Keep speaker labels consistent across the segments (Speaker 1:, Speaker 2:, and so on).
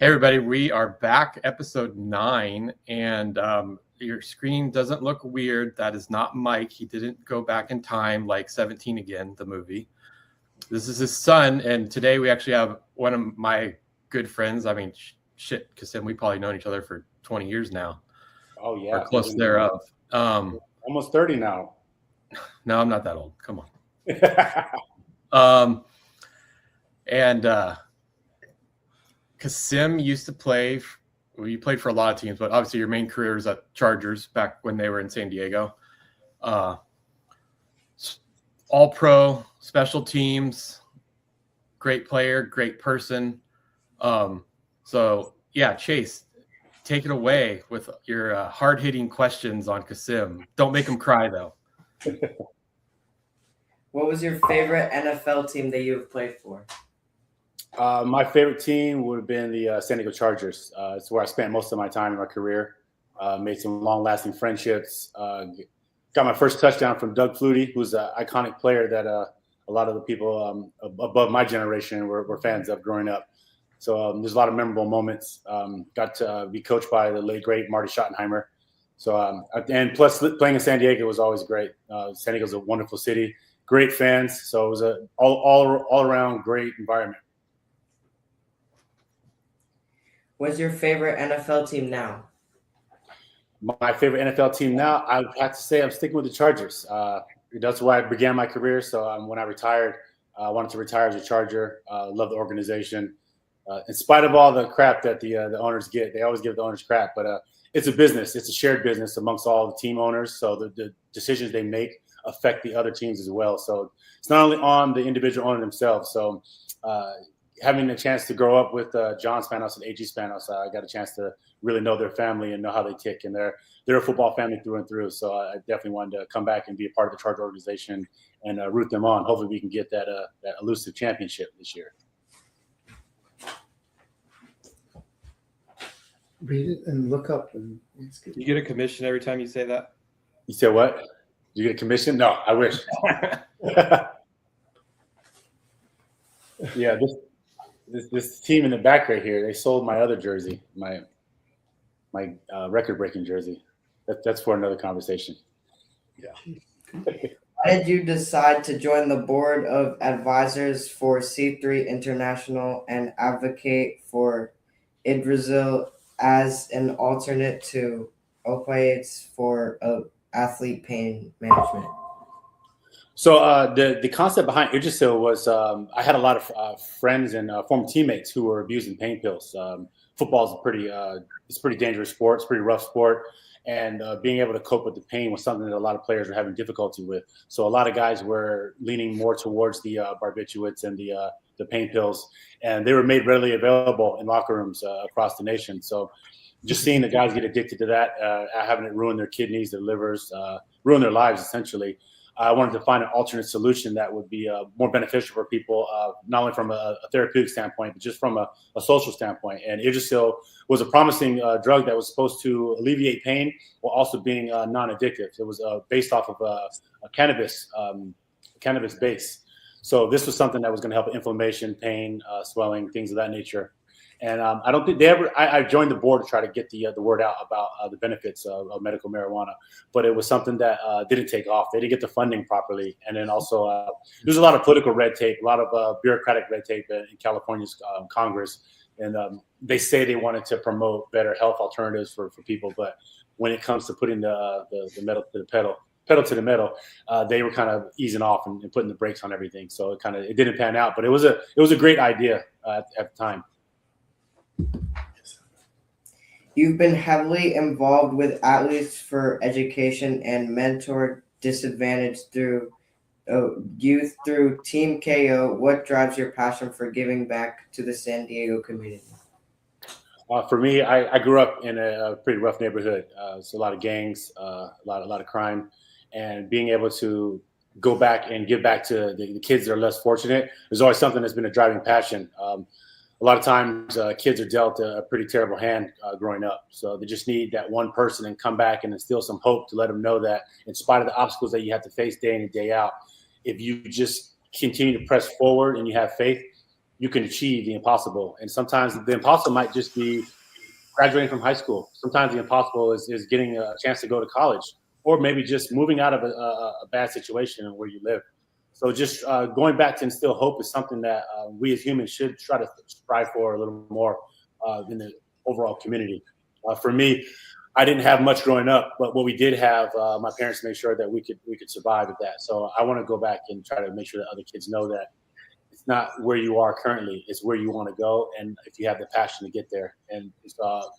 Speaker 1: everybody, we are back, episode 9, and your screen doesn't look weird. That is not Mike. He didn't go back in time like 17 again, the movie. This is his son, and today we actually have one of my good friends. I mean, shit, Kassim, we've probably known each other for 20 years now.
Speaker 2: Oh, yeah.
Speaker 1: Or close thereof.
Speaker 2: Almost 30 now.
Speaker 1: No, I'm not that old. Come on. And Kassim used to play. Well, you played for a lot of teams, but obviously your main career is at Chargers back when they were in San Diego. All pro, special teams, great player, great person. So yeah, Chase, take it away with your hard-hitting questions on Kassim. Don't make him cry though.
Speaker 3: What was your favorite NFL team that you've played for?
Speaker 2: My favorite team would have been the San Diego Chargers. It's where I spent most of my time in my career. Made some long-lasting friendships. Got my first touchdown from Doug Flutie, who's an iconic player that a lot of the people above my generation were fans of growing up. So there's a lot of memorable moments. Got to be coached by the late, great Marty Schottenheimer. So and plus playing in San Diego was always great. San Diego's a wonderful city, great fans. So it was a all around great environment.
Speaker 3: What's your favorite NFL team now?
Speaker 2: My favorite NFL team now, I have to say I'm sticking with the Chargers. That's where I began my career. So when I retired, I wanted to retire as a Charger. Love the organization. In spite of all the crap that the owners get, they always give the owners crap. But it's a business. It's a shared business amongst all the team owners. So the decisions they make affect the other teams as well. So it's not only on the individual owner themselves. So having a chance to grow up with John Spanos and A.G. Spanos, I got a chance to really know their family and know how they tick. And they're a football family through and through. So I definitely wanted to come back and be a part of the Charger organization and root them on. Hopefully we can get that elusive championship this year.
Speaker 4: Read it and look up. And
Speaker 1: You get a commission every time you say that?
Speaker 2: You said what? You get a commission? No, I wish. Yeah, this team in the back right here, they sold my other jersey, my record-breaking jersey. That's for another conversation. Yeah.
Speaker 3: Why did you decide to join the board of advisors for C3 International and advocate for Idrisil as an alternate to opioids for athlete pain management?
Speaker 2: So the concept behind Idrisil was I had a lot of friends and former teammates who were abusing pain pills. Football is a pretty dangerous sport. It's a pretty rough sport. And being able to cope with the pain was something that a lot of players were having difficulty with. So a lot of guys were leaning more towards the barbiturates and the pain pills. And they were made readily available in locker rooms across the nation. So just seeing the guys get addicted to that, having it ruin their kidneys, their livers, ruin their lives, essentially. I wanted to find an alternate solution that would be more beneficial for people, not only from a therapeutic standpoint, but just from a social standpoint. And Idrisil was a promising drug that was supposed to alleviate pain while also being non-addictive. It was based off of a cannabis base. So this was something that was going to help inflammation, pain, swelling, things of that nature. And I don't think I joined the board to try to get the word out about the benefits of medical marijuana, but it was something that didn't take off. They didn't get the funding properly. And then also there's a lot of political red tape, a lot of bureaucratic red tape in California's Congress. And they say they wanted to promote better health alternatives for people. But when it comes to putting the metal to the pedal to the metal, they were kind of easing off and putting the brakes on everything. So it didn't pan out, but it was a great idea at the time.
Speaker 3: You've been heavily involved with Athletes for Education and mentored disadvantaged through youth through Team KO. What drives your passion for giving back to the San Diego community?
Speaker 2: For me, I grew up in a pretty rough neighborhood. It's a lot of gangs, a lot of crime, and being able to go back and give back to the kids that are less fortunate is always something that's been a driving passion. A lot of times kids are dealt a pretty terrible hand growing up. So they just need that one person and come back and instill some hope to let them know that in spite of the obstacles that you have to face day in and day out, if you just continue to press forward and you have faith, you can achieve the impossible. And sometimes the impossible might just be graduating from high school. Sometimes the impossible is getting a chance to go to college, or maybe just moving out of a bad situation where you live. So just going back to instill hope is something that we as humans should try to strive for a little more in the overall community. For me, I didn't have much growing up, but what we did have, my parents made sure that we could survive with that. So I want to go back and try to make sure that other kids know that it's not where you are currently, it's where you want to go, and if you have the passion to get there. And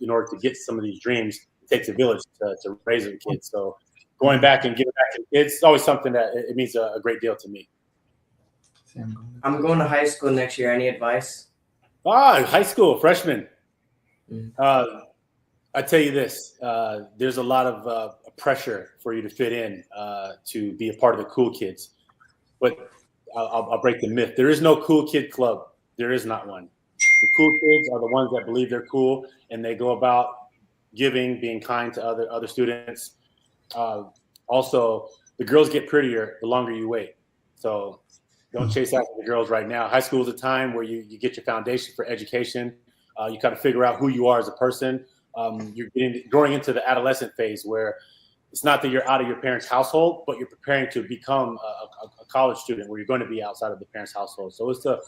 Speaker 2: in order to get some of these dreams, it takes a village to raise the kids. So going back and giving back to kids is always something that it means a great deal to me.
Speaker 3: I'm going to high school next year. Any advice?
Speaker 2: High school, freshman.
Speaker 3: Mm.
Speaker 2: I tell you this, there's a lot of pressure for you to fit in, to be a part of the cool kids. But I'll break the myth. There is no cool kid club. There is not one. The cool kids are the ones that believe they're cool, and they go about giving, being kind to other students. Also, the girls get prettier the longer you wait. So don't chase after the girls right now. High school is a time where you get your foundation for education. You kind of figure out who you are as a person. You're growing into the adolescent phase where it's not that you're out of your parents' household, but you're preparing to become a college student where you're going to be outside of the parents' household. So it's to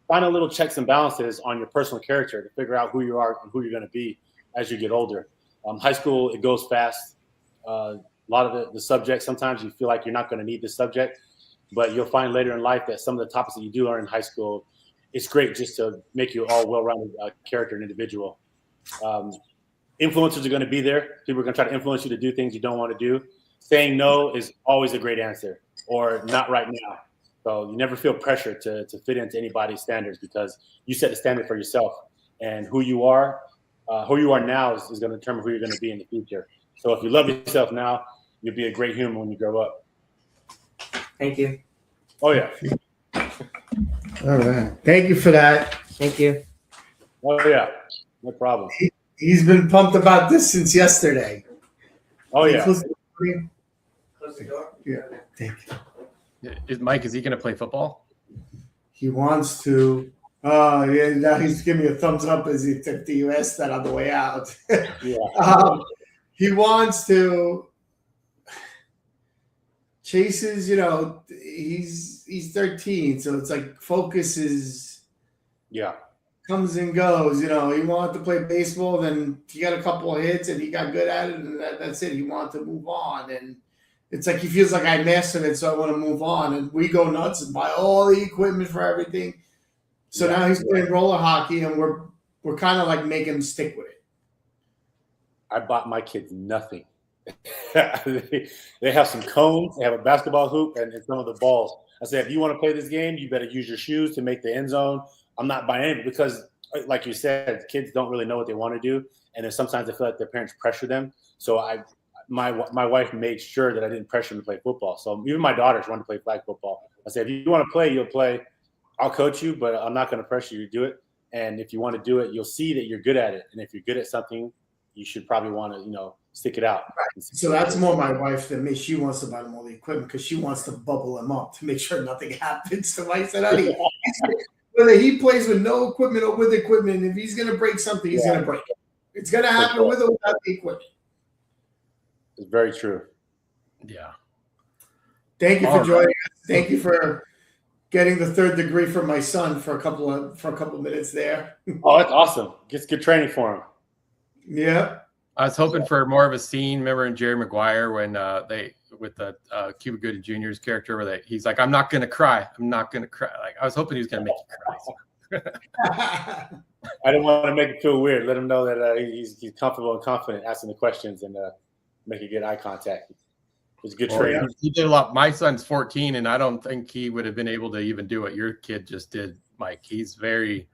Speaker 2: find a little checks and balances on your personal character to figure out who you are and who you're going to be as you get older. High school, it goes fast. A lot of the subjects, sometimes you feel like you're not going to need this subject, but you'll find later in life that some of the topics that you do learn in high school, it's great just to make you all well-rounded character and individual. Influencers are going to be there. People are going to try to influence you to do things you don't want to do. Saying no is always a great answer, or not right now. So you never feel pressure to fit into anybody's standards, because you set the standard for yourself, and who you are now is going to determine who you're going to be in the future. So if you love yourself now, you'll be a great human when you grow up.
Speaker 3: Thank you.
Speaker 2: Oh yeah.
Speaker 4: All right. Thank you for that.
Speaker 3: Thank you.
Speaker 2: Oh yeah. No problem.
Speaker 4: He's been pumped about this since yesterday.
Speaker 2: Oh yeah.
Speaker 3: Close the door.
Speaker 4: Yeah. Thank you.
Speaker 1: Mike, is he going to play football?
Speaker 4: He wants to. Oh, yeah. Now he's giving me a thumbs up as he took the US that on the way out.
Speaker 2: Yeah.
Speaker 4: He wants to. Chases, he's 13, so it's like focus is comes and goes. He wanted to play baseball, then he got a couple of hits and he got good at it, and that's it. He wanted to move on, and it's like he feels like I mastered it, so I want to move on. And we go nuts and buy all the equipment for everything. So now he's playing roller hockey, and we're kind of like making him stick with it.
Speaker 2: I bought my kids nothing. They have some cones, they have a basketball hoop, and some of the balls. I said, if you want to play this game, you better use your shoes to make the end zone. I'm not buying it because, like you said, kids don't really know what they want to do, and then sometimes they feel like their parents pressure them. So my wife made sure that I didn't pressure them to play football. So even my daughters wanted to play flag football. I said, if you want to play, you'll play. I'll coach you, but I'm not going to pressure you to do it. And if you want to do it, you'll see that you're good at it. And if you're good at something, you should probably want to, stick it out.
Speaker 4: Right. So that's more my wife than me. She wants to buy them all the equipment because she wants to bubble him up to make sure nothing happens to him. I said, honey, whether he plays with no equipment or with equipment, if he's going to break something, he's going to break it. It's going to happen with or without the equipment.
Speaker 2: It's very true.
Speaker 1: Yeah.
Speaker 4: Thank you for joining us. Thank you for getting the third degree for my son for a couple of minutes there.
Speaker 2: Oh, that's awesome. Gets good training for him.
Speaker 4: Yeah.
Speaker 1: I was hoping for more of a scene. Remember in Jerry Maguire when with the Cuba Gooding Jr.'s character, where he's like, "I'm not gonna cry. I'm not gonna cry." Like I was hoping he was gonna make you cry.
Speaker 2: I didn't want to make him feel weird. Let him know that he's comfortable and confident asking the questions and making good eye contact. It was good training.
Speaker 1: Yeah. He did a lot. My son's 14, and I don't think he would have been able to even do what your kid just did, Mike. He's very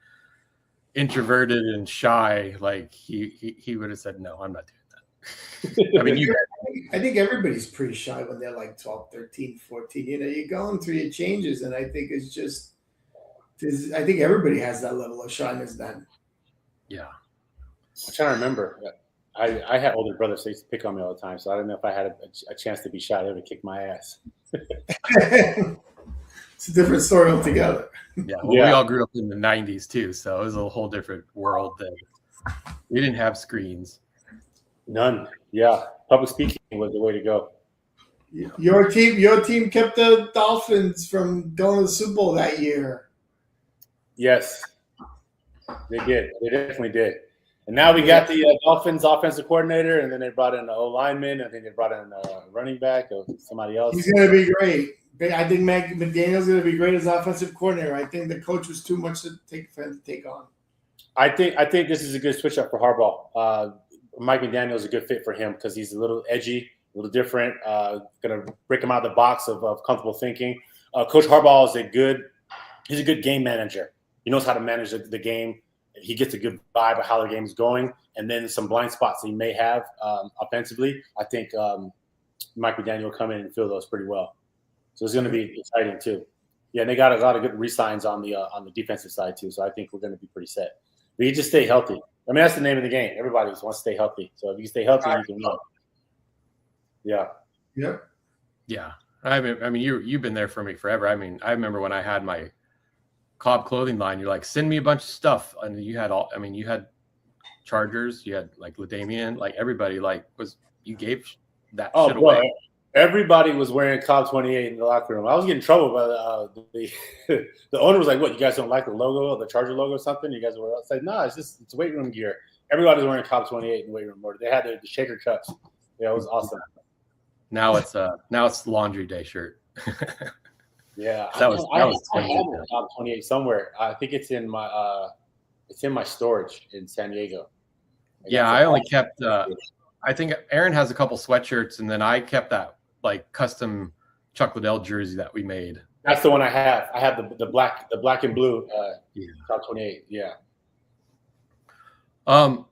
Speaker 1: introverted and shy. Like he would have said, no, I'm not doing that. I mean,
Speaker 4: I think everybody's pretty shy when they're like 12, 13, 14. You're going through your changes, and I think it's just I think everybody has that level of shyness then.
Speaker 1: Yeah.
Speaker 2: I'm trying to remember. I had older brothers that used to pick on me all the time, so I don't know if I had a chance to be shy. They would have kicked my ass.
Speaker 4: it's a different story altogether.
Speaker 1: Yeah, well, we all grew up in the 90s too, so it was a whole different world then. We didn't have screens.
Speaker 2: None. Yeah, public speaking was the way to go.
Speaker 4: Your team kept the Dolphins from going to the Super Bowl that year.
Speaker 2: Yes, they did. They definitely did. And now we got the Dolphins offensive coordinator, and then they brought in the O lineman. I think they brought in a running back or somebody else.
Speaker 4: He's going to be great. I think McDaniel's going to be great as offensive coordinator. I think the coach was too much to take on.
Speaker 2: I think this is a good switch up for Harbaugh. Mike McDaniel is a good fit for him because he's a little edgy, a little different. Going to break him out of the box of comfortable thinking. Coach Harbaugh is he's a good game manager. He knows how to manage the game. He gets a good vibe of how the game's going, and then some blind spots that he may have offensively. I think Mike McDaniel will come in and fill those pretty well. So it's going to be exciting too. Yeah, and they got a lot of good re-signs on the defensive side too. So I think we're going to be pretty set. But you just stay healthy. I mean, that's the name of the game. Everybody just wants to stay healthy. So if you stay healthy, you can win. Yeah.
Speaker 4: Yep.
Speaker 1: Yeah. I mean, you've been there for me forever. I mean, I remember when I had my Cobb clothing line, you're like, send me a bunch of stuff. And you had Chargers, you had like LaDainian, like everybody you gave that shit away.
Speaker 2: Everybody was wearing Cobb 28 in the locker room. I was getting in trouble by the owner was like, "What? You guys don't like the logo, the Charger logo, or something?" You guys were like, "No, it's weight room gear." Everybody's wearing Cobb 28 in the weight room. They had the shaker cups. Yeah, it was awesome.
Speaker 1: Now it's laundry day shirt.
Speaker 2: Yeah,
Speaker 1: that was
Speaker 2: I have a Cobb 28 somewhere. I think it's in my storage in San Diego.
Speaker 1: Yeah, I only kept. I think Aaron has a couple sweatshirts, and then I kept that like custom Chuck Liddell jersey that we made.
Speaker 2: That's the one I have. I have the black and blue Cobb 28. Yeah.
Speaker 1: All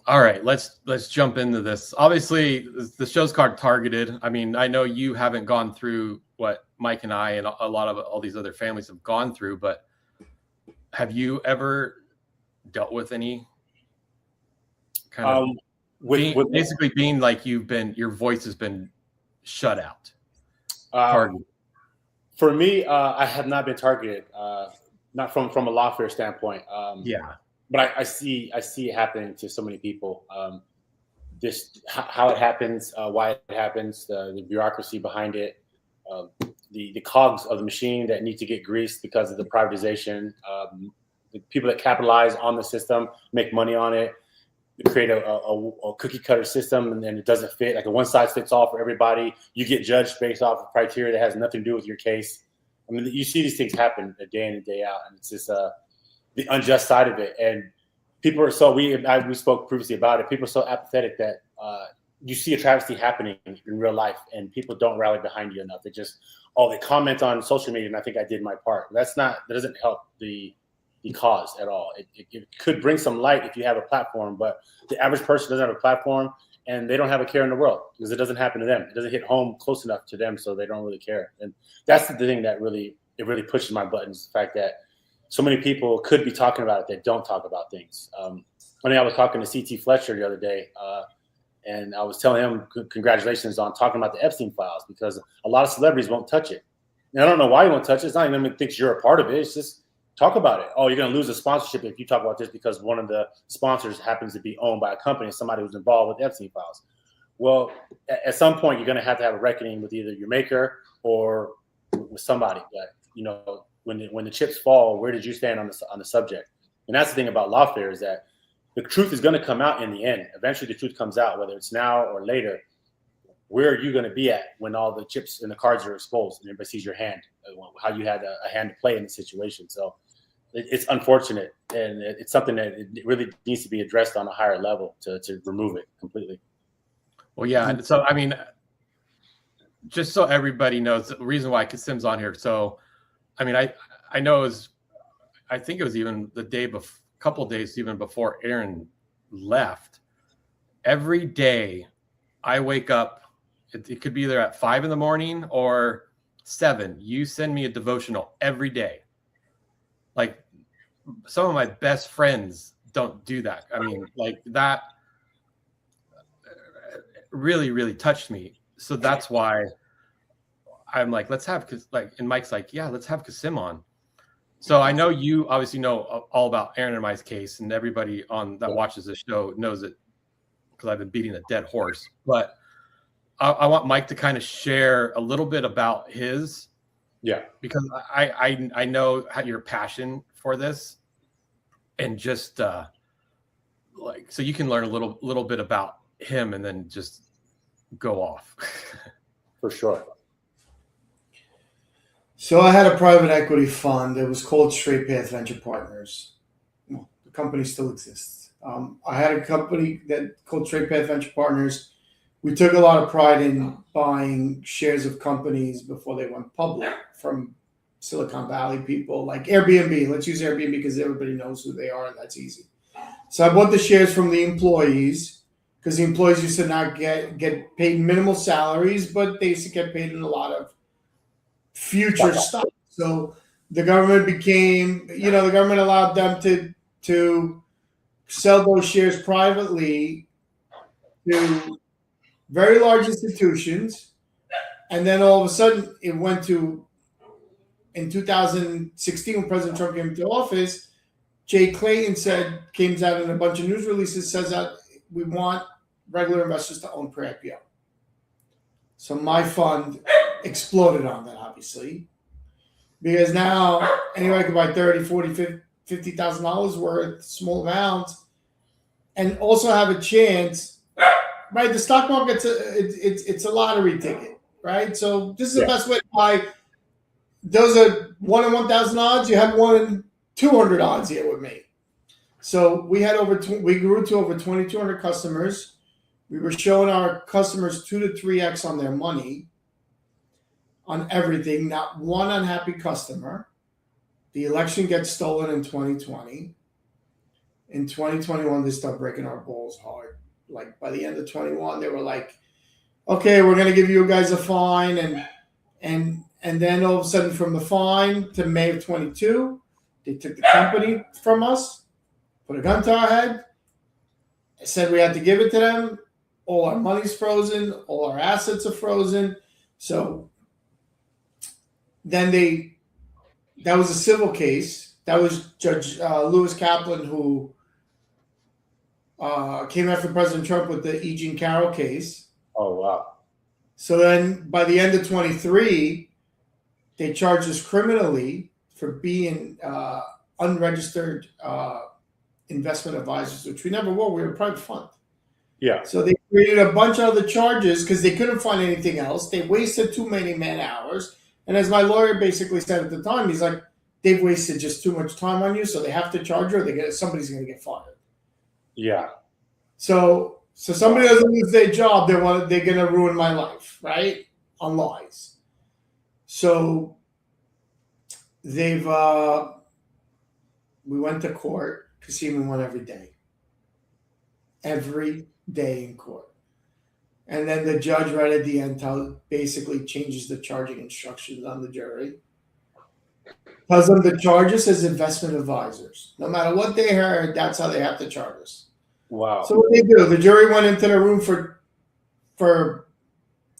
Speaker 1: right, let's jump into this. Obviously, the show's called Targeted. I mean, I know you haven't gone through what Mike and I and a lot of all these other families have gone through, but have you ever dealt with any kind of basically being like your voice has been shut out?
Speaker 2: For me, I have not been targeted, not from a lawfare standpoint. But I see it happening to so many people. How it happens, why it happens, the bureaucracy behind it, the cogs of the machine that need to get greased because of the privatization, the people that capitalize on the system, make money on it, create a cookie cutter system, and then it doesn't fit, like a one size fits all for everybody. You get judged based off of criteria that has nothing to do with your case. I mean, you see these things happen day in and day out, and it's just the unjust side of it. And people are we spoke previously about it. People are so apathetic that you see a travesty happening in real life, and people don't rally behind you enough. They just they comment on social media, and I think I did my part. That doesn't help the cause at all. It could bring some light if you have a platform, but the average person doesn't have a platform, and they don't have a care in the world because it doesn't happen to them. It doesn't hit home close enough to them, so they don't really care. And that's the thing that really pushes my buttons. The fact that so many people could be talking about it that don't talk about things. I was talking to CT Fletcher the other day, and I was telling him congratulations on talking about the Epstein files because a lot of celebrities won't touch it. And I don't know why you won't touch it. It's not even thinks you're a part of it. It's just talk about it. Oh, you're going to lose a sponsorship if you talk about this because one of the sponsors happens to be owned by a company, somebody who's involved with the Epstein files. Well, at some point, you're going to have a reckoning with either your maker or with somebody. But, when the chips fall, where did you stand on the subject? And that's the thing about lawfare is that the truth is going to come out in the end. Eventually, the truth comes out, whether it's now or later. Where are you going to be at when all the chips and the cards are exposed and everybody sees your hand, how you had a hand to play in the situation? So it's unfortunate, and it's something that it really needs to be addressed on a higher level to remove it completely.
Speaker 1: Well, yeah. So, I mean, just so everybody knows, the reason why Kassim's on here. So, I mean, I know I think it was even the couple of days even before Aaron left. Every day I wake up, it could be either at 5 a.m. or 7. You send me a devotional every day. Like some of my best friends don't do that. I mean, like that really, really touched me. So that's why I'm like, let's have, and Mike's like, yeah, let's have Kassim on. So I know you obviously know all about Aaron and I's case, and everybody that watches this show knows it because I've been beating a dead horse. But I want Mike to kind of share a little bit about his, because I know your passion for this, and just so you can learn a little bit about him, and then just go off.
Speaker 2: For sure.
Speaker 4: So I had a private equity fund. It was called Straight Path Venture Partners. Well, the company still exists. I had a company called Straight Path Venture Partners. We took a lot of pride in buying shares of companies before they went public from Silicon Valley people, like Airbnb. Let's use Airbnb because everybody knows who they are, and that's easy. So I bought the shares from the employees because the employees used to not get paid minimal salaries, but they used to get paid in a lot of future stuff. So the government the government allowed them to sell those shares privately to very large institutions. And then all of a sudden it went to, in 2016, when President Trump came into office, Jay Clayton came out in a bunch of news releases, says that we want regular investors to own pre-IPO. So my fund exploded on that, obviously, because now anybody can buy $30,000, $40,000, $50,000 worth, small amounts, and also have a chance, right? The stock market's it's a lottery ticket, right? So this is the best way to buy. Those are 1 in 1,000 odds. You have 1 in 200 odds here with me. So we grew to over 2,200 customers. We were showing our customers 2 to 3x on their money, on everything. Not one unhappy customer. The election gets stolen in 2020. In 2021, they start breaking our balls hard. Like by the end of 21, they were like, "Okay, we're going to give you guys a fine," and then all of a sudden, from the fine to May of 22, they took the company from us, put a gun to our head, said we had to give it to them. All our money's frozen. All our assets are frozen. So then that was a civil case. That was Judge Lewis Kaplan who came after President Trump with the E. Jean Carroll case.
Speaker 2: Oh, wow.
Speaker 4: So then by the end of 23, they charged us criminally for being unregistered investment advisors, which we never were. We were a private fund.
Speaker 2: Yeah.
Speaker 4: So they created a bunch of other charges because they couldn't find anything else. They wasted too many man hours. And as my lawyer basically said at the time, he's like, they've wasted just too much time on you, so they have to charge you, or somebody's going to get fired.
Speaker 2: Yeah.
Speaker 4: So somebody doesn't lose their job, they're going to ruin my life, right? On lies. So we went to court. Kassim won every day. Every day in court. And then the judge right at the end basically changes the charging instructions on the jury. Tells them the charges as investment advisors. No matter what they heard, that's how they have to charge us.
Speaker 2: Wow.
Speaker 4: So what they do, the jury went into the room for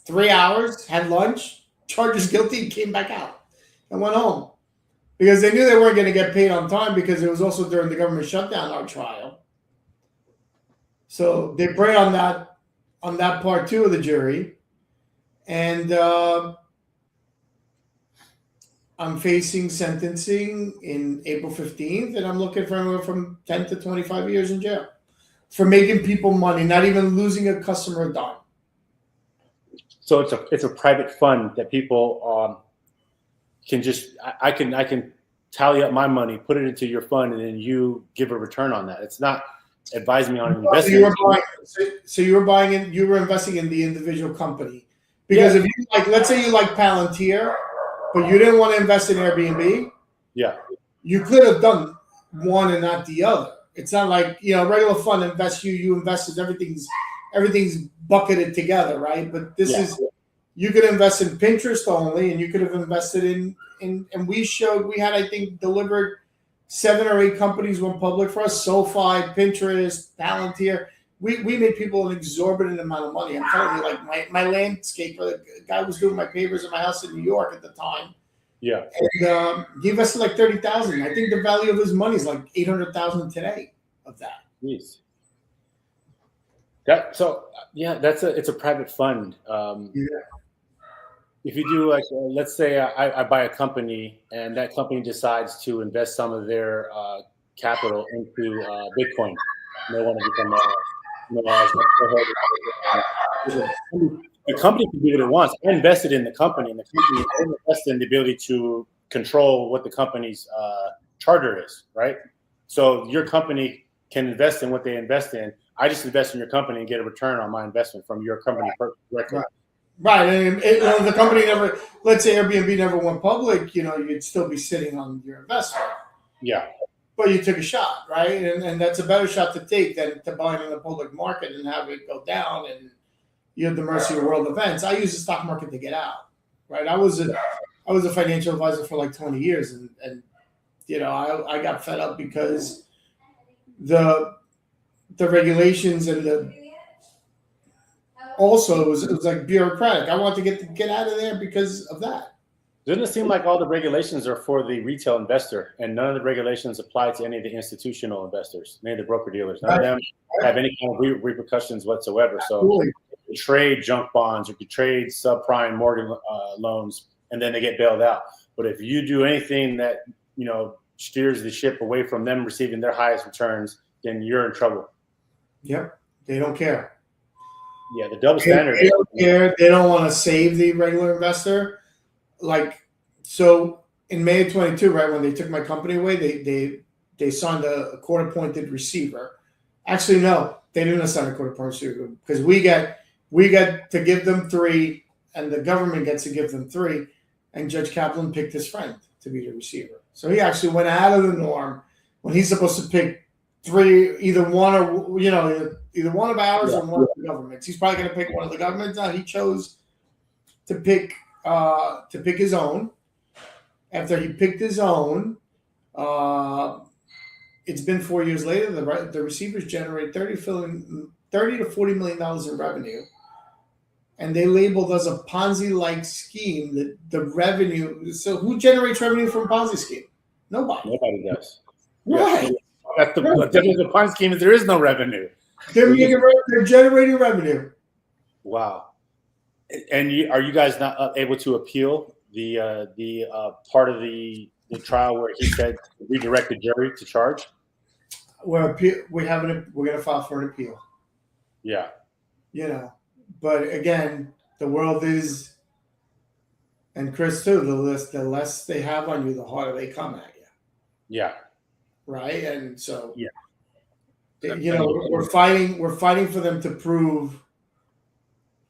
Speaker 4: 3 hours, had lunch, charged us guilty, came back out, and went home. Because they knew they weren't going to get paid on time because it was also during the government shutdown, our trial. So they preyed on that part too of the jury. And I'm facing sentencing in April 15th, and I'm looking for anywhere from 10 to 25 years in jail for making people money, not even losing a customer a dime.
Speaker 2: So it's a private fund that people can just I can tally up my money, put it into your fund, and then you give a return on that. It's not advising me on investing.
Speaker 4: You were investing in the individual company. Because if you let's say you like Palantir, but you didn't want to invest in Airbnb, you could have done one and not the other. It's not like, regular fund invests you invested, everything's bucketed together, right? But this is, you could invest in Pinterest only, and you could have invested in and we had, I think, delivered 7 or 8 companies went public for us: SoFi, Pinterest, Palantir. we made people an exorbitant amount of money. I'm telling you, like my landscaper, the guy was doing my papers in my house in New York at the time.
Speaker 2: Yeah.
Speaker 4: And he invested like 30,000. I think the value of his money is like 800,000 today of that.
Speaker 2: Jeez. It's a private fund. If you do like, let's say I buy a company and that company decides to invest some of their capital into Bitcoin. They want to become the company can do what it wants. I invested in the company, and the company I invested in the ability to control what the company's charter is, right? So your company can invest in what they invest in. I just invest in your company and get a return on my investment from your company directly.
Speaker 4: Right, and the company never. Let's say Airbnb never went public. You'd still be sitting on your investment.
Speaker 2: Yeah.
Speaker 4: But you took a shot, right? And that's a better shot to take than to buy it in the public market and have it go down and you're at the mercy of world events. I use the stock market to get out, right? I was a financial advisor for like 20 years, and I got fed up because the regulations and also it was like bureaucratic. I wanted to get out of there because of that.
Speaker 2: Doesn't it seem like all the regulations are for the retail investor, and none of the regulations apply to any of the institutional investors, any of the broker dealers? None of them have any kind of repercussions whatsoever. So you can trade junk bonds or you trade subprime mortgage loans, and then they get bailed out. But if you do anything that steers the ship away from them receiving their highest returns, then you're in trouble.
Speaker 4: Yep, they don't care.
Speaker 2: Yeah, the double standard.
Speaker 4: They don't care. They don't want to save the regular investor. So in May of 22, right, when they took my company away, they signed a court-appointed receiver. Actually, no, they didn't sign a court-appointed receiver because we get to give them 3, and the government gets to give them 3, and Judge Kaplan picked his friend to be the receiver. So he actually went out of the norm when he's supposed to pick 3, either one or either one of ours or one of the governments. He's probably going to pick one of the governments. Now he chose to pick his own. After he picked his own, it's been 4 years later. The receivers generate $30 to $40 million in revenue, and they labeled as a Ponzi-like scheme that the revenue. So who generates revenue from a Ponzi scheme? Nobody.
Speaker 2: Nobody does.
Speaker 4: Right.
Speaker 2: That's the Ponzi scheme is there is no revenue.
Speaker 4: They're generating revenue.
Speaker 2: Wow. And are you guys not able to appeal the part of the trial where he said redirect the jury to charge?
Speaker 4: We're going to file for an appeal.
Speaker 2: Yeah.
Speaker 4: But again, the world is, and Chris too, the less they have on you, the harder they come at you.
Speaker 2: Yeah.
Speaker 4: Right. And so,
Speaker 2: yeah.
Speaker 4: We're fighting for them to prove,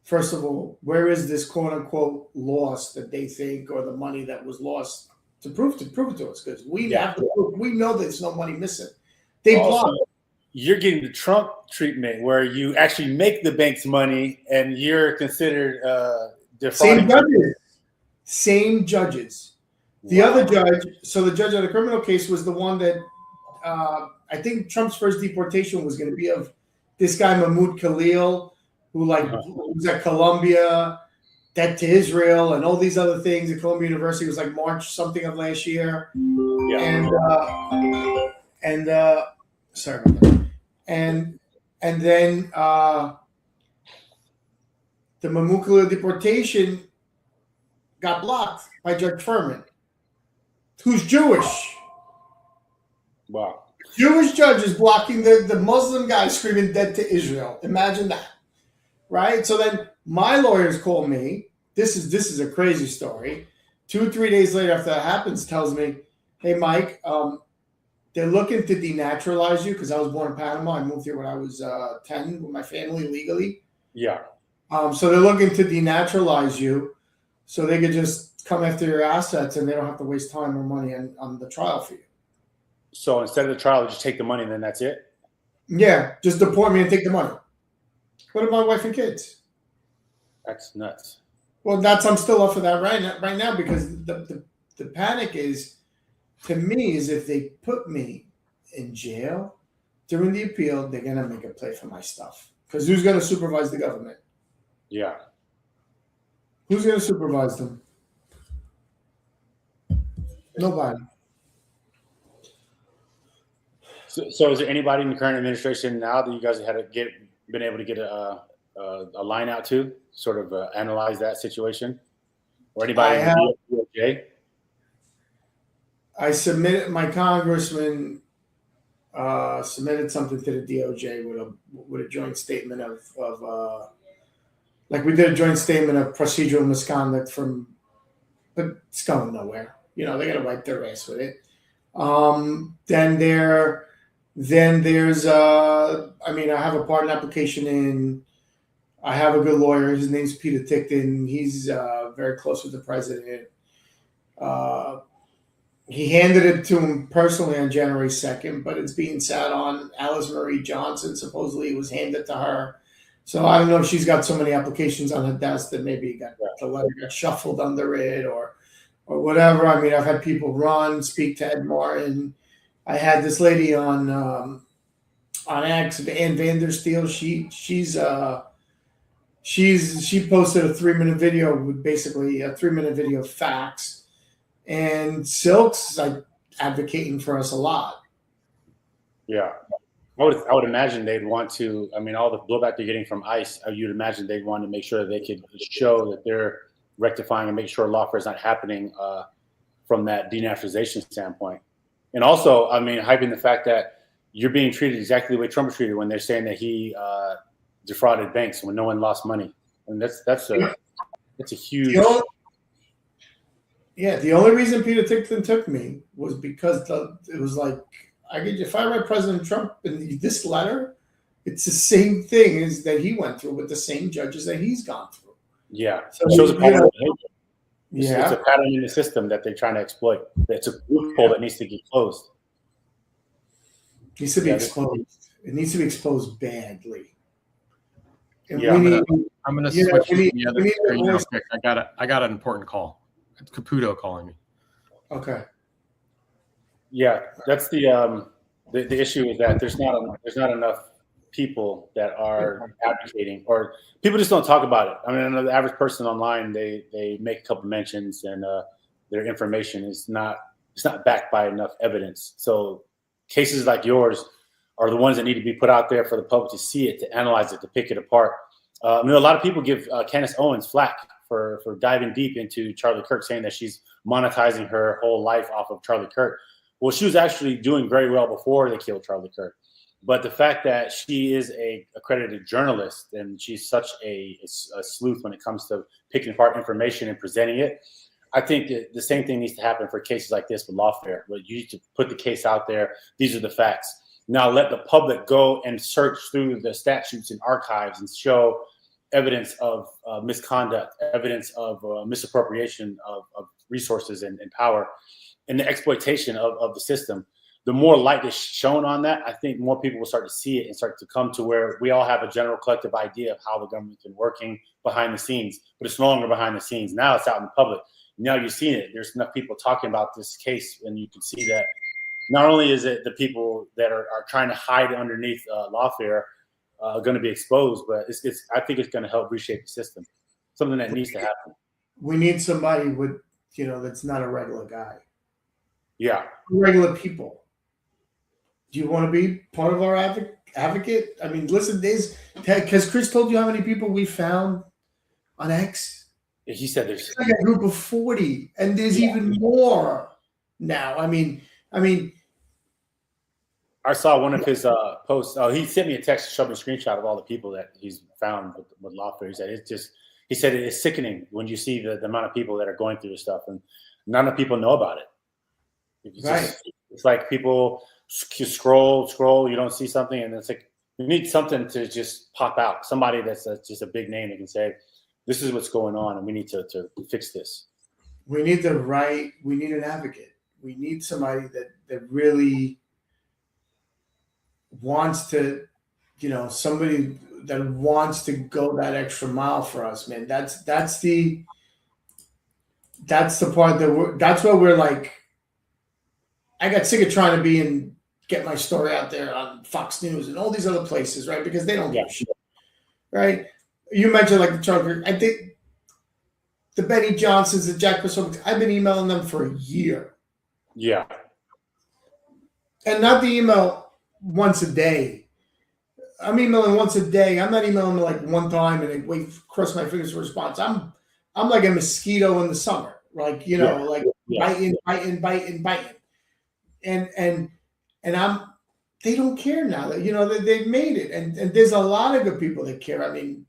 Speaker 4: first of all, where is this quote unquote loss that they think, or the money that was lost, to prove it to us, because we know there's no money missing. They block.
Speaker 2: You're getting the Trump treatment where you actually make the bank's money and you're considered defrauding.
Speaker 4: Same judges. The other judge, so the judge on the criminal case was the one that I think Trump's first deportation was going to be of this guy Mahmoud Khalil, who was at Columbia, debt to Israel, and all these other things. At Columbia University, it was like March something of last year, sorry about that. And then the Mahmoud Khalil deportation got blocked by Judge Furman, who's Jewish.
Speaker 2: Wow.
Speaker 4: Jewish judges blocking the Muslim guy screaming dead to Israel. Imagine that. Right? So then my lawyers call me. This is a crazy story. 2 or 3 days later after that happens, tells me, hey, Mike, they're looking to denaturalize you because I was born in Panama. I moved here when I was 10 with my family legally.
Speaker 2: Yeah.
Speaker 4: So they're looking to denaturalize you so they could just come after your assets and they don't have to waste time or money on the trial for you.
Speaker 2: So instead of the trial, just take the money and then that's it?
Speaker 4: Yeah, just deport me and take the money. What about my wife and kids?
Speaker 2: That's nuts.
Speaker 4: Well, I'm still up for that right now because the panic is, to me, is if they put me in jail during the appeal, they're gonna make a play for my stuff. Because who's gonna supervise the government?
Speaker 2: Yeah.
Speaker 4: Who's gonna supervise them? Nobody.
Speaker 2: So is there anybody in the current administration now that you guys had been able to get a line out to, sort of analyze that situation, or anybody in the DOJ?
Speaker 4: I submitted my congressman submitted something to the DOJ with a joint statement of like we did a joint statement of procedural misconduct but it's going nowhere. They got to wipe their ass with it. Then there's I have a pardon application in. I have a good lawyer. His name's Peter Tickton. He's very close with the president. He handed it to him personally on January 2nd, but it's being sat on Alice Marie Johnson. Supposedly it was handed to her. So I don't know if she's got so many applications on her desk that maybe the letter got shuffled under it or whatever. I mean, I've had people speak to Ed Martin. I had this lady on X, Ann Vandersteel. She posted a 3-minute video with basically a 3-minute video of facts. And Silk's like advocating for us a lot.
Speaker 2: Yeah. I would imagine they'd want to, all the blowback they're getting from ICE, you'd imagine they'd want to make sure that they could show that they're rectifying and make sure lawfare is not happening from that denaturalization standpoint. And also, hyping the fact that you're being treated exactly the way Trump was treated when they're saying that he defrauded banks when no one lost money. And that's a huge...
Speaker 4: The only reason Peter Tickton took me was because it was like, if I read President Trump in this letter, it's the same thing as that he went through with the same judges that he's gone through.
Speaker 2: Yeah. So it shows a pattern of behavior. It's a pattern in the system that they're trying to exploit. It's a loophole that needs to get closed.
Speaker 4: It needs to be exposed. It needs to be exposed badly. And
Speaker 1: I'm gonna switch to the other screen real quick. I got an important call. It's Caputo calling me.
Speaker 4: Okay.
Speaker 2: Yeah, that's the issue is that there's not enough people that are advocating, or people just don't talk about it. I know the average person online, they make a couple mentions and their information is not backed by enough evidence. So cases like yours are the ones that need to be put out there for the public to see it, to analyze it, to pick it apart. A lot of people give Candace Owens flack for diving deep into Charlie Kirk, saying that she's monetizing her whole life off of Charlie Kirk. Well, she was actually doing very well before they killed Charlie Kirk. But the fact that she is a accredited journalist and she's such a sleuth when it comes to picking apart information and presenting it, I think that the same thing needs to happen for cases like this with lawfare, where you need to put the case out there. These are the facts. Now let the public go and search through the statutes and archives and show evidence of misconduct, evidence of misappropriation of resources and power, and the exploitation of the system. The more light is shown on that, I think more people will start to see it and start to come to where we all have a general collective idea of how the government's been working behind the scenes, but it's no longer behind the scenes. Now it's out in the public. Now you've seen it. There's enough people talking about this case, and you can see that not only is it the people that are trying to hide underneath lawfare going to be exposed, but I think it's going to help reshape the system. Something that needs to happen.
Speaker 4: We need somebody with, that's not a regular guy.
Speaker 2: Yeah.
Speaker 4: Regular people. Do you want to be part of our advocate? Listen, because Chris told you how many people we found on X.
Speaker 2: He said there's
Speaker 4: like a group of 40, and there's even more now.
Speaker 2: I saw one of his posts. He sent me a text showing a screenshot of all the people that he's found with lawfare. He said it is sickening when you see the amount of people that are going through this stuff, and none of people know about it. It's like people scroll, you don't see something, and it's like you need something to just pop out. Somebody that's just a big name that can say, "This is what's going on, and we need to fix this."
Speaker 4: We need an advocate. We need somebody that really wants to, somebody that wants to go that extra mile for us, man. That's the part that's where we're like, I got sick of trying to be in get my story out there on Fox News and all these other places, right? Because they don't give a shit, right? You mentioned like the Trump. I think the Benny Johnsons, the Jack Posobiec, I've been emailing them for a year.
Speaker 2: Yeah.
Speaker 4: And not the email once a day. I'm emailing once a day. I'm not emailing them like one time and wait, cross my fingers for a response. I'm like a mosquito in the summer, like biting, and they don't care now that they've made it, and there's a lot of good people that care. I mean,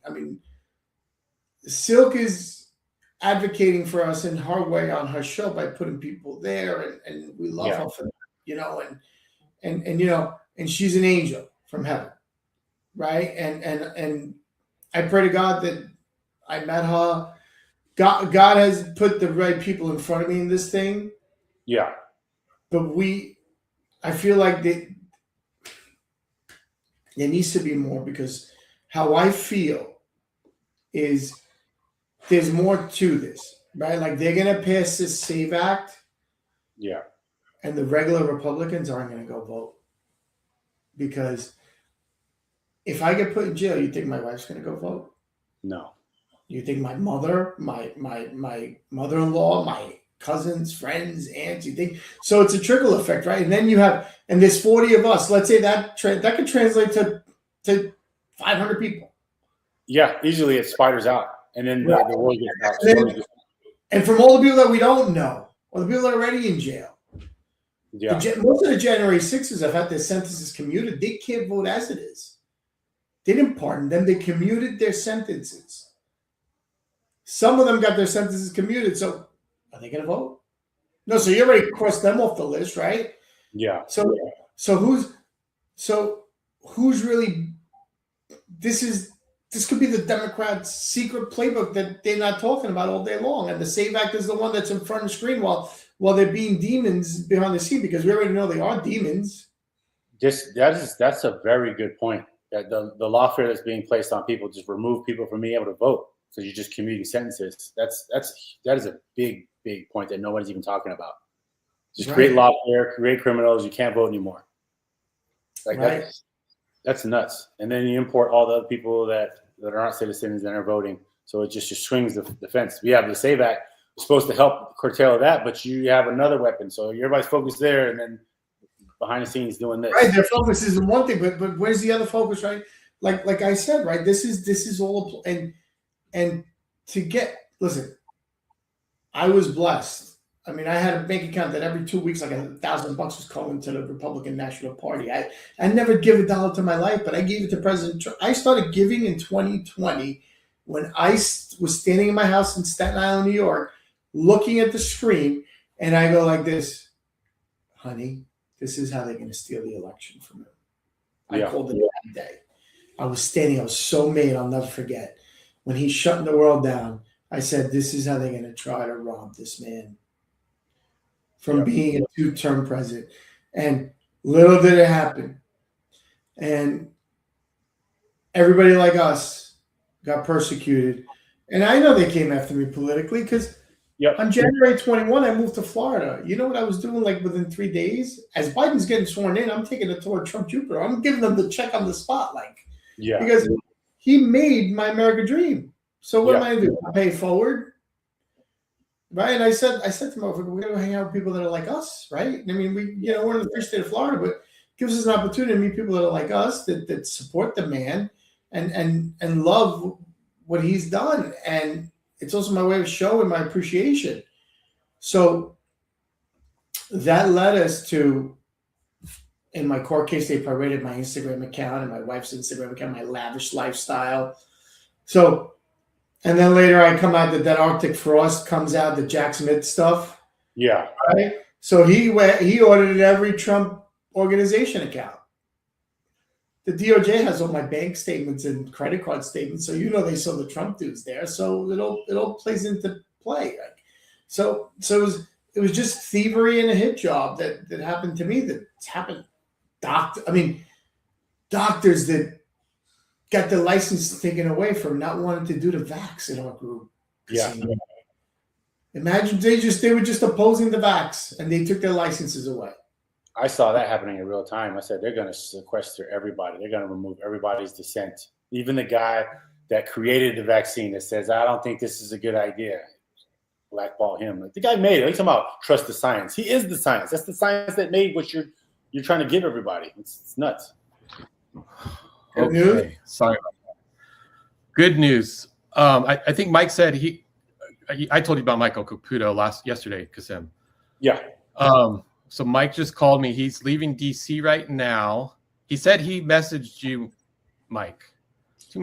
Speaker 4: Silk is advocating for us in her way on her show by putting people there, and we love her for that, and she's an angel from heaven, right? And I pray to God that I met her. God has put the right people in front of me in this thing.
Speaker 2: Yeah.
Speaker 4: But I feel like there needs to be more, because how I feel is there's more to this, right? Like they're going to pass this SAVE Act.
Speaker 2: Yeah.
Speaker 4: And the regular Republicans aren't going to go vote. Because if I get put in jail, you think my wife's going to go vote?
Speaker 2: No.
Speaker 4: You think my mother, my mother-in-law, my cousins, friends, aunts, you think? So it's a trickle effect, right? And then and there's 40 of us. Let's say that could translate to 500 people.
Speaker 2: Yeah, easily it spiders out. And then the world gets out.
Speaker 4: And from all the people that we don't know, or the people that are already in jail, most of the January 6ers have had their sentences commuted. They can't vote as it is. They didn't pardon them. They commuted their sentences. Some of them got their sentences commuted. So are they going to vote? No. So you already crossed them off the list, right?
Speaker 2: Yeah.
Speaker 4: So who's really? This could be the Democrats' secret playbook that they're not talking about all day long. And the SAVE Act is the one that's in front of the screen while they're being demons behind the scene, because we already know they are demons.
Speaker 2: That's a very good point. That the lawfare that's being placed on people just remove people from being able to vote. So you're just commuting sentences. That is a big point that nobody's even talking about. Just create lawfare, create criminals. You can't vote anymore. That's nuts. And then you import all the other people that are not citizens and are voting. So it just swings the fence. We have the SAVE Act. It's supposed to help curtail that, but you have another weapon. So everybody's focused there, and then behind the scenes doing this.
Speaker 4: Right, their focus is one thing, but where's the other focus, right? Like I said, right? This is all and to listen, I was blessed. I mean, I had a bank account that every 2 weeks, like $1,000 was going to the Republican National Party. I never give $1 to my life, but I gave it to President Trump. I started giving in 2020 when I was standing in my house in Staten Island, New York, looking at the screen, and I go like this, honey, this is how they're going to steal the election from him. I called it that day. I was so mad, I'll never forget. When he's shutting the world down, I said, this is how they're going to try to rob this man from being a two-term president. And little did it happen. And everybody like us got persecuted. And I know they came after me politically because on January 21, I moved to Florida. You know what I was doing like within 3 days? As Biden's getting sworn in, I'm taking a tour of Trump Jupiter. I'm giving them the check on the spot, because he made my American dream. So what am I going to do? I pay forward? Right? And I said to him, we're going to hang out with people that are like us, right? I mean, we're in the free state of Florida, but it gives us an opportunity to meet people that are like us, that support the man and love what he's done. And it's also my way of showing my appreciation. So that led us to, in my court case, they pirated my Instagram account and my wife's Instagram account, my lavish lifestyle. So, and then later I come out that Arctic Frost comes out, the Jack Smith stuff.
Speaker 2: Yeah.
Speaker 4: Right? So he audited every Trump organization account. The DOJ has all my bank statements and credit card statements, so they saw the Trump dudes there. So it all plays into play. So it was just thievery and a hit job that happened to me. That's happened. Doctors that got their license taken away from not wanting to do the vax in our group.
Speaker 2: Yeah.
Speaker 4: Imagine they were just opposing the vax and they took their licenses away.
Speaker 2: I saw that happening in real time. I said they're going to sequester everybody. They're going to remove everybody's dissent. Even the guy that created the vaccine that says, I don't think this is a good idea. Blackball him. Like, the guy made it. He's talking about trust the science. He is the science. That's the science that made what you're trying to give everybody. It's nuts.
Speaker 4: Good news?
Speaker 1: Sorry about that. Good news. I think Mike said I told you about Michael Caputo yesterday, Kassim.
Speaker 2: Yeah.
Speaker 1: So Mike just called me. He's leaving DC right now. He said he messaged you, Mike.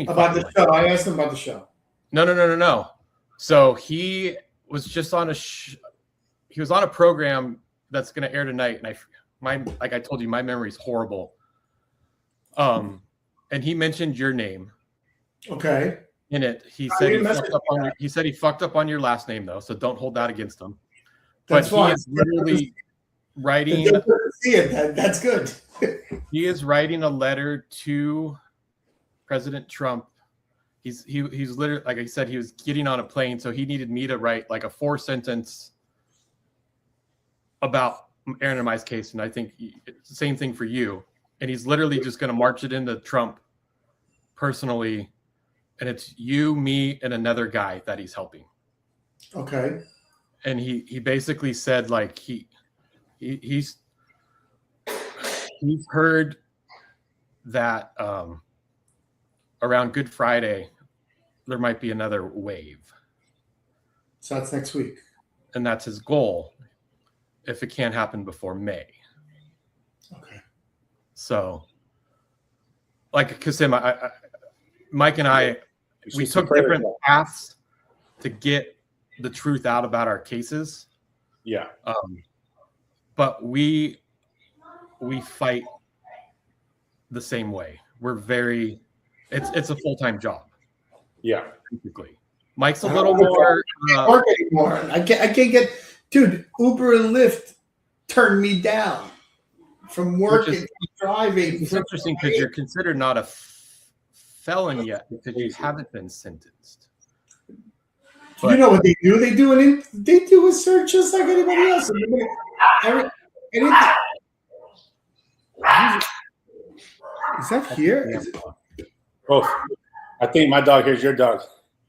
Speaker 4: About the show. I asked him about the show.
Speaker 1: No. So he was just on he was on a program that's going to air tonight, and like I told you, my memory is horrible. And he mentioned your name.
Speaker 4: Okay.
Speaker 1: In it, he said he fucked up on your last name though, so don't hold that against him.
Speaker 4: That's
Speaker 1: but he is literally writing.
Speaker 4: See it. That's good.
Speaker 1: He is writing a letter to President Trump. He's literally, like I said, he was getting on a plane, so he needed me to write like a 4-sentence about Aaron and Mai's case, and I think it's the same thing for you. And he's literally just going to march it into Trump personally, and it's you, me, and another guy that he's helping.
Speaker 4: Okay.
Speaker 1: And he basically said like he's heard that around Good Friday there might be another wave.
Speaker 4: So that's next week.
Speaker 1: And that's his goal if it can't happen before May.
Speaker 4: Okay.
Speaker 1: So like Kassim, Mike and I, we took different paths to get the truth out about our cases.
Speaker 2: Yeah.
Speaker 1: But we fight the same way. It's a full-time job.
Speaker 2: Yeah.
Speaker 1: Basically. Mike's a little more
Speaker 4: work anymore. I can't get, dude, Uber and Lyft turned me down from working, driving.
Speaker 1: It's interesting because you're considered not a felon yet because you haven't been sentenced.
Speaker 4: But, you know what they do? They do a search just like anybody else. Anything. Is that here? Is it?
Speaker 2: Both. I think my dog hears your dog.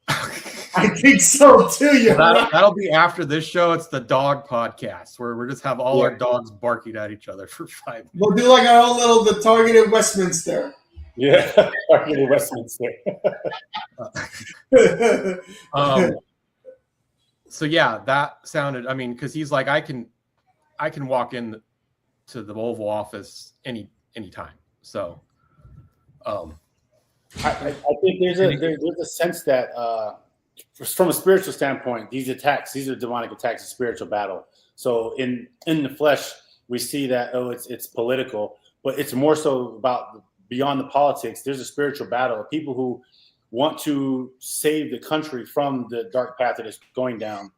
Speaker 4: I think so too.
Speaker 1: That'll be after this show. It's the dog podcast where we just have all our dogs barking at each other for 5 minutes.
Speaker 4: We'll do like our own the targeted Westminster.
Speaker 2: Yeah, targeted Westminster.
Speaker 1: So yeah, that sounded. I mean, because he's like, I can walk in to the Oval Office anytime. So,
Speaker 2: I think there's a sense that from a spiritual standpoint, these are demonic attacks, a spiritual battle. So in the flesh, we see that it's political, but it's more so about beyond the politics. There's a spiritual battle of people who want to save the country from the dark path that it's going down.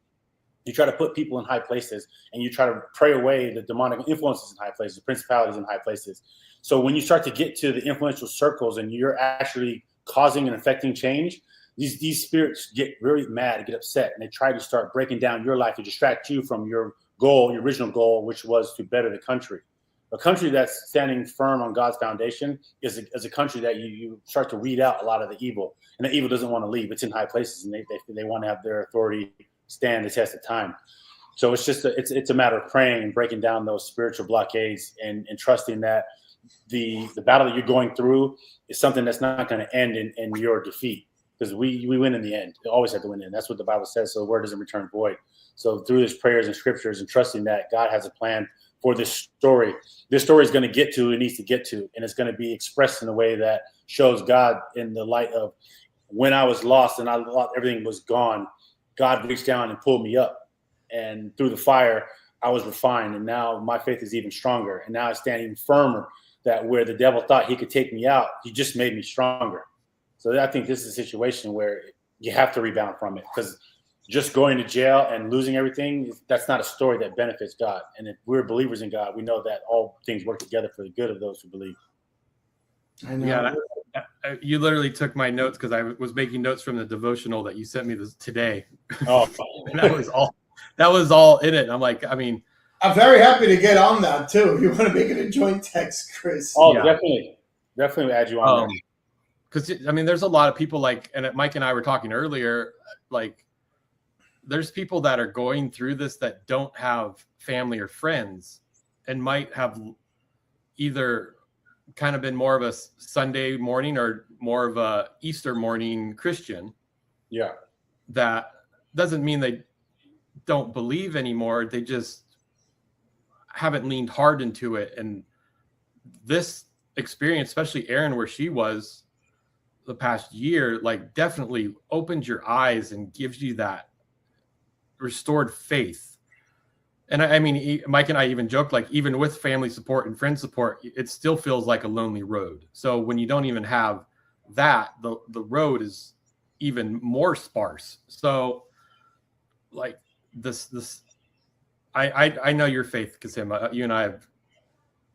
Speaker 2: You try to put people in high places, and you try to pray away the demonic influences in high places, the principalities in high places. So when you start to get to the influential circles and you're actually causing and affecting change, these spirits get very mad, get upset, and they try to start breaking down your life to distract you from your goal, your original goal, which was to better the country. A country that's standing firm on God's foundation is a country that you start to weed out a lot of the evil, and the evil doesn't want to leave. It's in high places, and they want to have their authority stand the test of time. So it's just it's a matter of praying and breaking down those spiritual blockades and trusting that the battle that you're going through is something that's not going to end in your defeat, because we win in the end. We always have to win in. That's what the Bible says. So the word doesn't return void. So through his prayers and scriptures and trusting that God has a plan for this story is going to get to, it needs to get to, and it's going to be expressed in a way that shows God in the light of when I was lost and I thought everything was gone, God reached down and pulled me up, and through the fire, I was refined, and now my faith is even stronger, and now I stand even firmer, that where the devil thought he could take me out, he just made me stronger. So I think this is a situation where you have to rebound from it, because just going to jail and losing everything, that's not a story that benefits God. And if we're believers in God, we know that all things work together for the good of those who believe.
Speaker 4: I know.
Speaker 1: Yeah, you literally took my notes because I was making notes from the devotional that you sent me today.
Speaker 2: Oh,
Speaker 1: And that was all in it. I'm like, I mean,
Speaker 4: I'm very happy to get on that too. If you want to make it a joint text, Chris.
Speaker 2: Oh,
Speaker 1: Yeah.
Speaker 2: definitely add you on there.
Speaker 1: Because I mean, there's a lot of people like, and Mike and I were talking earlier, like there's people that are going through this that don't have family or friends and might have either kind of been more of a Sunday morning or more of a Easter morning Christian.
Speaker 2: Yeah.
Speaker 1: That doesn't mean they don't believe anymore. They just haven't leaned hard into it. And this experience, especially Erin, where she was the past year, like definitely opens your eyes and gives you that restored faith. And I mean, Mike and I even joked, like, even with family support and friend support, it still feels like a lonely road. So when you don't even have that, the road is even more sparse. So like this, I know your faith, Kassim. You and I have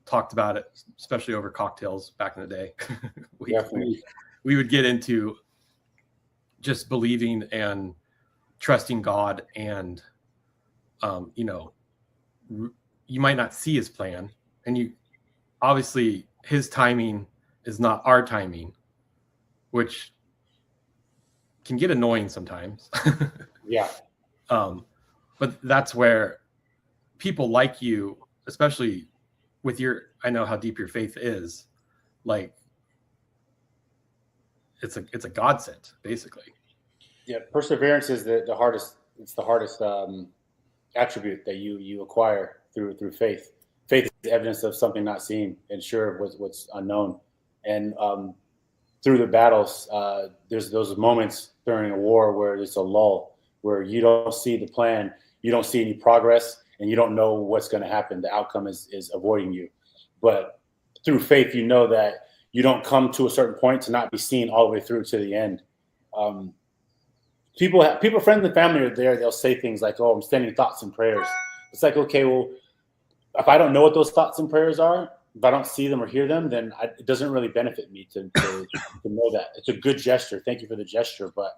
Speaker 1: talked about it, especially over cocktails back in the day. we would get into just believing and trusting God, and you know, you might not see his plan, and you obviously his timing is not our timing, which can get annoying sometimes.
Speaker 2: Yeah.
Speaker 1: But that's where people like you, especially with your, I know how deep your faith is, like it's a godsend, basically.
Speaker 2: Yeah, perseverance is the hardest. It's the hardest attribute that you acquire through faith. Faith is evidence of something not seen, and sure of what's unknown. And through the battles, there's those moments during a war where there's a lull, where you don't see the plan, you don't see any progress, and you don't know what's going to happen. The outcome is avoiding you. But through faith, you know that you don't come to a certain point to not be seen all the way through to the end. People, friends and family are there. They'll say things like, "Oh, I'm sending thoughts and prayers." It's like, okay, well, if I don't know what those thoughts and prayers are, if I don't see them or hear them, then it doesn't really benefit me to know that. It's a good gesture. Thank you for the gesture, but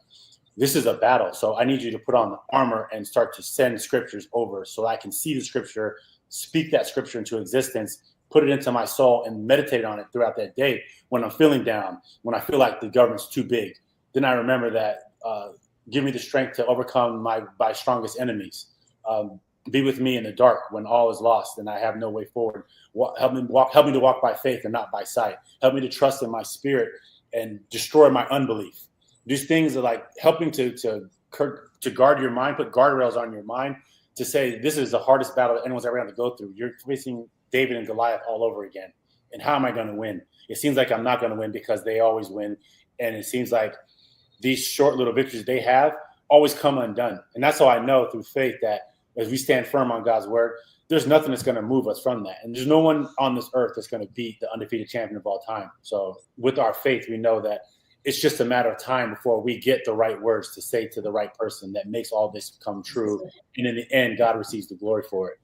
Speaker 2: this is a battle. So I need you to put on the armor and start to send scriptures over so I can see the scripture, speak that scripture into existence, put it into my soul, and meditate on it throughout that day. When I'm feeling down, when I feel like the government's too big, then I remember that. Give me the strength to overcome my strongest enemies. Be with me in the dark when all is lost and I have no way forward. Help me to walk by faith and not by sight. Help me to trust in my spirit and destroy my unbelief. These things are like helping to guard your mind, put guardrails on your mind, to say this is the hardest battle that anyone's ever going to go through. You're facing David and Goliath all over again. And how am I going to win? It seems like I'm not going to win because they always win. And it seems like these short little victories they have always come undone. And that's how I know through faith that as we stand firm on God's word, there's nothing that's going to move us from that. And there's no one on this earth that's going to beat the undefeated champion of all time. So with our faith, we know that it's just a matter of time before we get the right words to say to the right person that makes all this come true. And in the end, God receives the glory for it.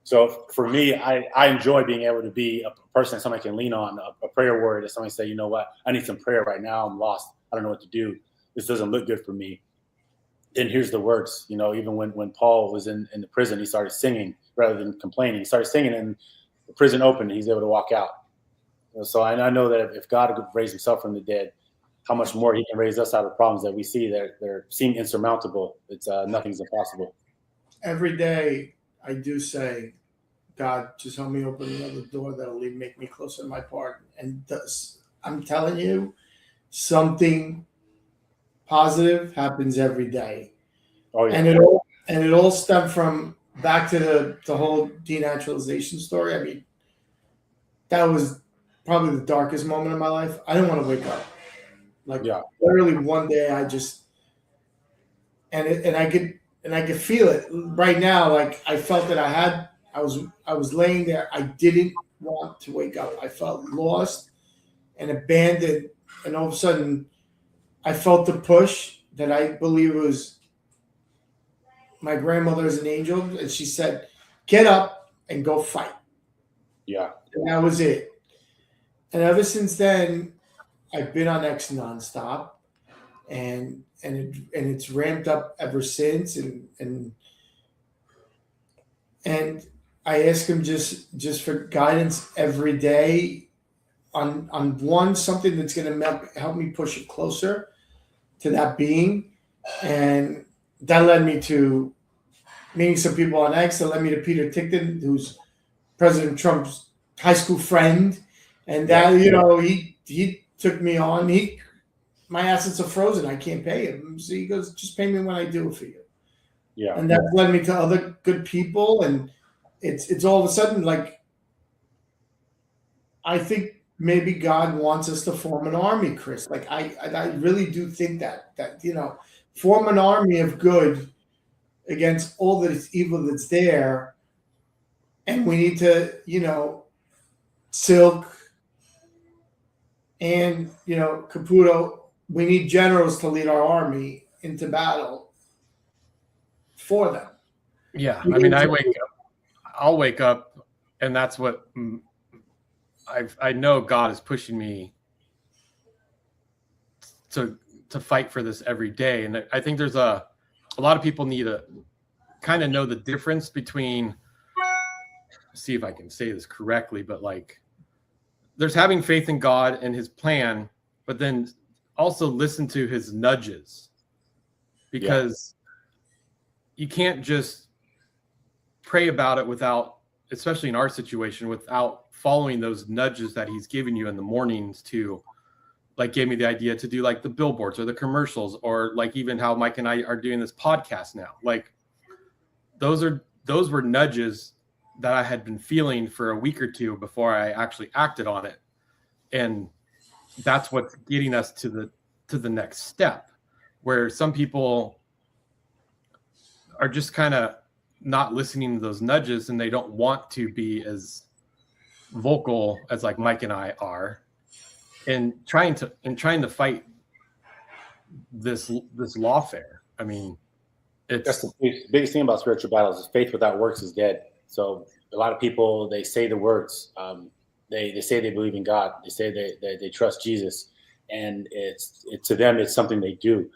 Speaker 2: So for me, I enjoy being able to be a person that somebody can lean on, a prayer word that somebody say, you know what, I need some prayer right now. I'm lost. I don't know what to do. This doesn't look good for me. Then here's the words. You know, even when Paul was in the prison, he started singing rather than complaining. He started singing, and the prison opened, and he's able to walk out. You know, so I know that if God could raise himself from the dead, how much more he can raise us out of problems that we see that seem insurmountable. It's nothing's impossible.
Speaker 4: Every day I do say, God, just help me open another door that'll make me closer to my partner. And I'm telling you, something positive happens every day.
Speaker 2: Oh, yeah.
Speaker 4: And it all stemmed from back to the whole denaturalization story. I mean, that was probably the darkest moment of my life. I didn't want to wake up. Like literally one day I just and I could feel it right now. Like I felt that I was laying there. I didn't want to wake up. I felt lost and abandoned, and all of a sudden I felt the push that I believe was my grandmother is an angel, and she said, "Get up and go fight."
Speaker 2: Yeah.
Speaker 4: And that was it. And ever since then, I've been on X nonstop, and it's ramped up ever since. And I ask him just for guidance every day on one something that's going to help me push it closer to that being, and that led me to meeting some people on X. That led me to Peter Tickton, who's President Trump's high school friend, and that he took me on. My assets are frozen. I can't pay him. So he goes, just pay me when I do it for you.
Speaker 2: Yeah,
Speaker 4: and that led me to other good people, and it's all of a sudden like I think maybe God wants us to form an army, Chris. Like I really do think that form an army of good against all this evil that's there, and we need to Silk and Caputo. We need generals to lead our army into battle for them.
Speaker 1: Yeah, I mean, I'll wake up, and that's what I know God is pushing me to fight for this every day. And I think there's a lot of people need to kind of know the difference between, see if I can say this correctly, but like there's having faith in God and his plan, but then also listen to his nudges, because you can't just pray about it without, especially in our situation, without following those nudges that he's given you in the mornings to, like, gave me the idea to do like the billboards or the commercials, or like even how Mike and I are doing this podcast now. Like those were nudges that I had been feeling for a week or two before I actually acted on it. And that's what's getting us to the next step, where some people are just kind of not listening to those nudges, and they don't want to be as vocal as like Mike and I are, and trying to fight this lawfare. I mean,
Speaker 2: that's the biggest thing about spiritual battles is faith without works is dead. So a lot of people, they say the words, they say they believe in God, they say they trust Jesus, and it's to them it's something they do.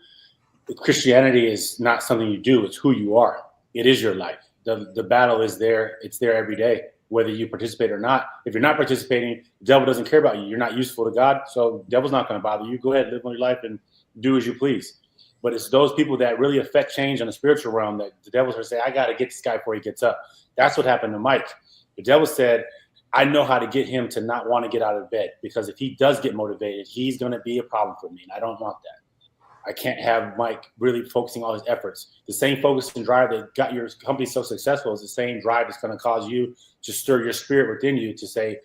Speaker 2: Christianity is not something you do; it's who you are. It is your life. The battle is there. It's there every day, whether you participate or not. If you're not participating, the devil doesn't care about you. You're not useful to God, so the devil's not going to bother you. Go ahead, live on your life and do as you please. But it's those people that really affect change on the spiritual realm that the devil's going to say, I got to get this guy before he gets up. That's what happened to Mike. The devil said, I know how to get him to not want to get out of bed, because if he does get motivated, he's going to be a problem for me, and I don't want that. I can't have Mike really focusing all his efforts. The same focus and drive that got your company so successful is the same drive that's going to cause you to stir your spirit within you to say,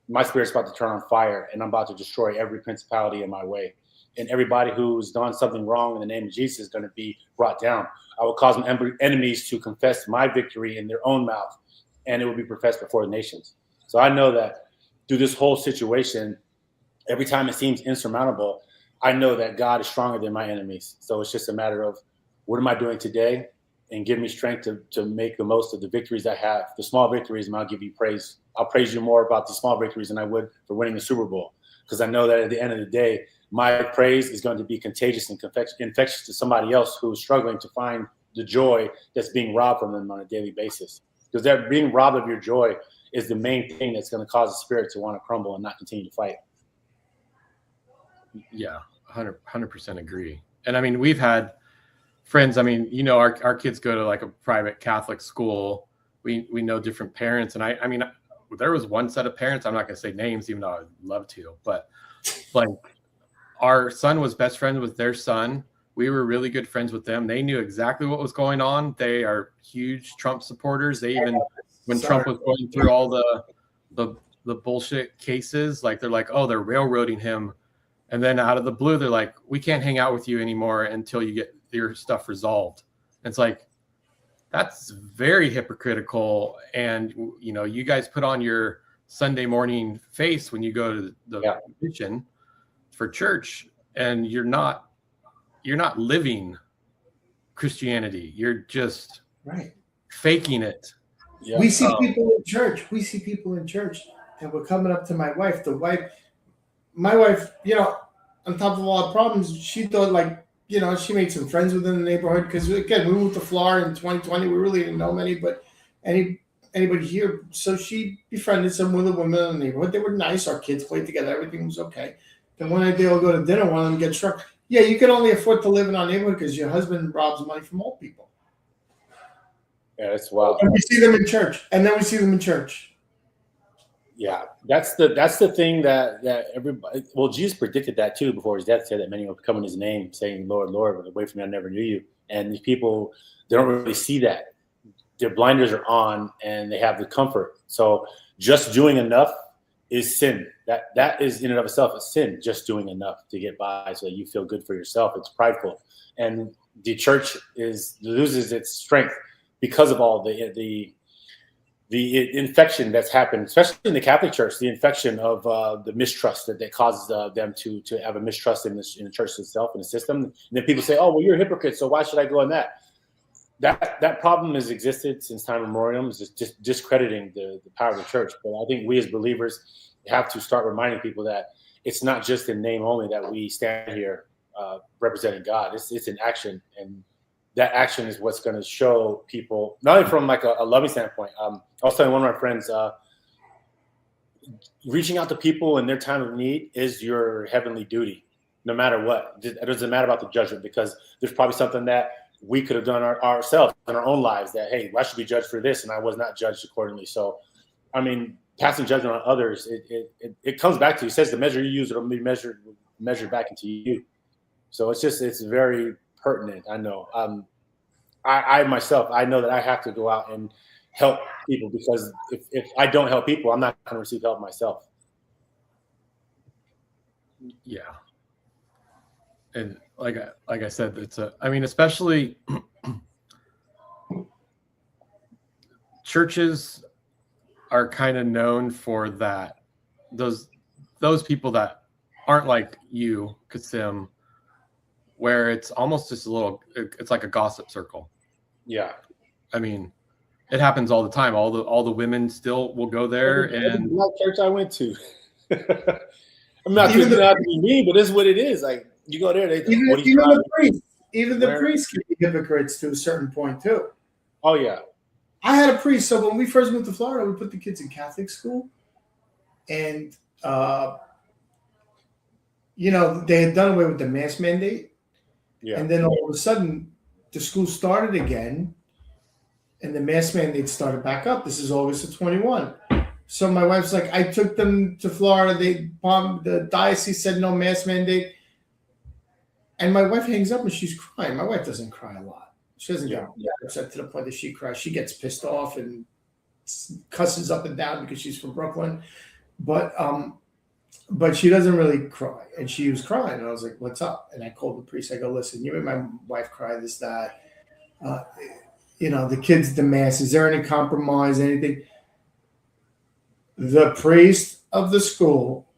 Speaker 2: my spirit's about to turn on fire, and I'm about to destroy every principality in my way. And everybody who's done something wrong in the name of Jesus is going to be brought down. I will cause my enemies to confess my victory in their own mouth, and it will be professed before the nations. So I know that through this whole situation, every time it seems insurmountable, I know that God is stronger than my enemies. So it's just a matter of what am I doing today, and give me strength to make the most of the victories I have, the small victories, and I'll give you praise. I'll praise you more about the small victories than I would for winning the Super Bowl, because I know that at the end of the day, my praise is going to be contagious and infectious to somebody else who's struggling to find the joy that's being robbed from them on a daily basis. Because that being robbed of your joy is the main thing that's going to cause the spirit to want to crumble and not continue to fight.
Speaker 1: Yeah, 100% agree. And I mean, we've had friends. I mean, our kids go to like a private Catholic school. We know different parents, and I mean, there was one set of parents. I'm not going to say names, even though I'd love to. But like, our son was best friends with their son. We were really good friends with them. They knew exactly what was going on. They are huge Trump supporters. They even, when Trump was going through all the bullshit cases, like they're like, oh, they're railroading him. And then out of the blue, they're like, we can't hang out with you anymore until you get your stuff resolved. And it's like, that's very hypocritical. And, you guys put on your Sunday morning face when you go to the mission for church, and you're not living Christianity. You're just faking it.
Speaker 4: Yeah. We see people in church. And we're coming up to my wife. My wife, on top of all the problems, she thought she made some friends within the neighborhood, because again, we moved to Florida in 2020. We really didn't know many, but anybody here. So she befriended some of the women in the neighborhood. They were nice. Our kids played together. Everything was okay. Then one night they'll go to dinner. One of them gets struck. Yeah, you can only afford to live in our neighborhood because your husband robs money from old people.
Speaker 2: Yeah, that's wild.
Speaker 4: And we see them in church. And then we see them in church.
Speaker 2: Yeah, that's the thing that everybody. Well, Jesus predicted that too before his death. Said that many will come in his name, saying, "Lord, Lord, but away from me, I never knew you." And these people, they don't really see that. Their blinders are on, and they have the comfort. So, just doing enough is sin. That is in and of itself a sin. Just doing enough to get by, so that you feel good for yourself. It's prideful, and the church loses its strength because of all the infection that's happened, especially in the Catholic Church, the infection of the mistrust that causes them to have a mistrust in the church itself and the system. And then people say, "Oh, well, you're a hypocrite, so why should I go on that?" That problem has existed since time immemorial. It's just discrediting the power of the church. But I think we as believers have to start reminding people that it's not just in name only that we stand here representing God. It's in action, and that action is what's going to show people, not only from like a loving standpoint. I was telling one of my friends, reaching out to people in their time of need is your heavenly duty, no matter what. It doesn't matter about the judgment, because there's probably something that we could have done ourselves in our own lives that, hey, I should be judged for this, and I was not judged accordingly. So, I mean, passing judgment on others, it comes back to you. It says the measure you use, it'll be measured back into you. So it's very pertinent. I know. I myself, I know that I have to go out and help people, because if I don't help people, I'm not going to receive help myself.
Speaker 1: Yeah. And like I said, especially churches are kind of known for that. Those people that aren't like you, Kassim, where it's almost just it's like a gossip circle.
Speaker 2: Yeah.
Speaker 1: I mean, it happens all the time. All the women still will go there, and
Speaker 2: black church I went to. I'm not to be mean, but this is what it is. Like, you go there,
Speaker 4: even the priests can be hypocrites to a certain point too.
Speaker 2: Oh yeah.
Speaker 4: I had a priest. So when we first moved to Florida, we put the kids in Catholic school, and they had done away with the mask mandate.
Speaker 2: Yeah.
Speaker 4: And then all of a sudden, the school started again, and the mask mandate started back up. This is August of 21. So my wife's like, I took them to Florida. The diocese said no mask mandate. And my wife hangs up and she's crying. My wife doesn't cry a lot. She doesn't get upset to the point that she cries. She gets pissed off and cusses up and down because she's from Brooklyn. But she doesn't really cry. And she was crying. And I was like, what's up? And I called the priest. I go, listen, you made my wife cry, this, that. The kids, the mass. Is there any compromise, anything? The priest of the school,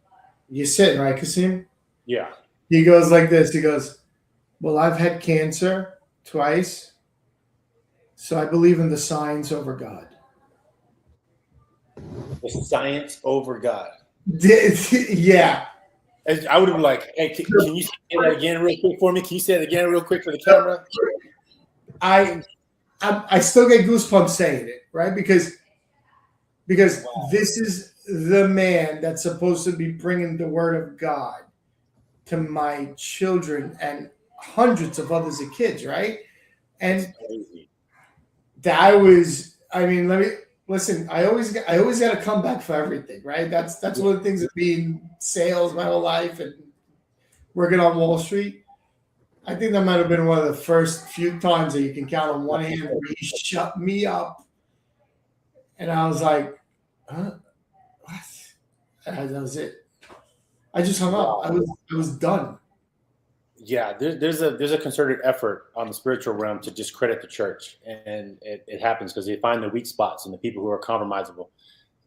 Speaker 4: you're sitting, right, Kassim?
Speaker 2: Yeah.
Speaker 4: He goes like this. He goes, well, I've had cancer twice, so I believe in the science over God.
Speaker 2: The science over God.
Speaker 4: Yeah.
Speaker 2: I would have been like, hey, can you say that again real quick for me? Can you say it again real quick for the camera?
Speaker 4: I still get goosebumps saying it, right? Because wow. This is the man that's supposed to be bringing the word of God to my children and hundreds of others of kids, right? And let me listen. I always got to come back for everything, right? That's one of the things of being sales my whole life and working on Wall Street. I think that might have been one of the first few times that you can count on one hand where he shut me up, and I was like, huh? What? And that was it. I just hung up. I was done.
Speaker 2: Yeah, there's a concerted effort on the spiritual realm to discredit the church, and it happens because they find the weak spots and the people who are compromisable,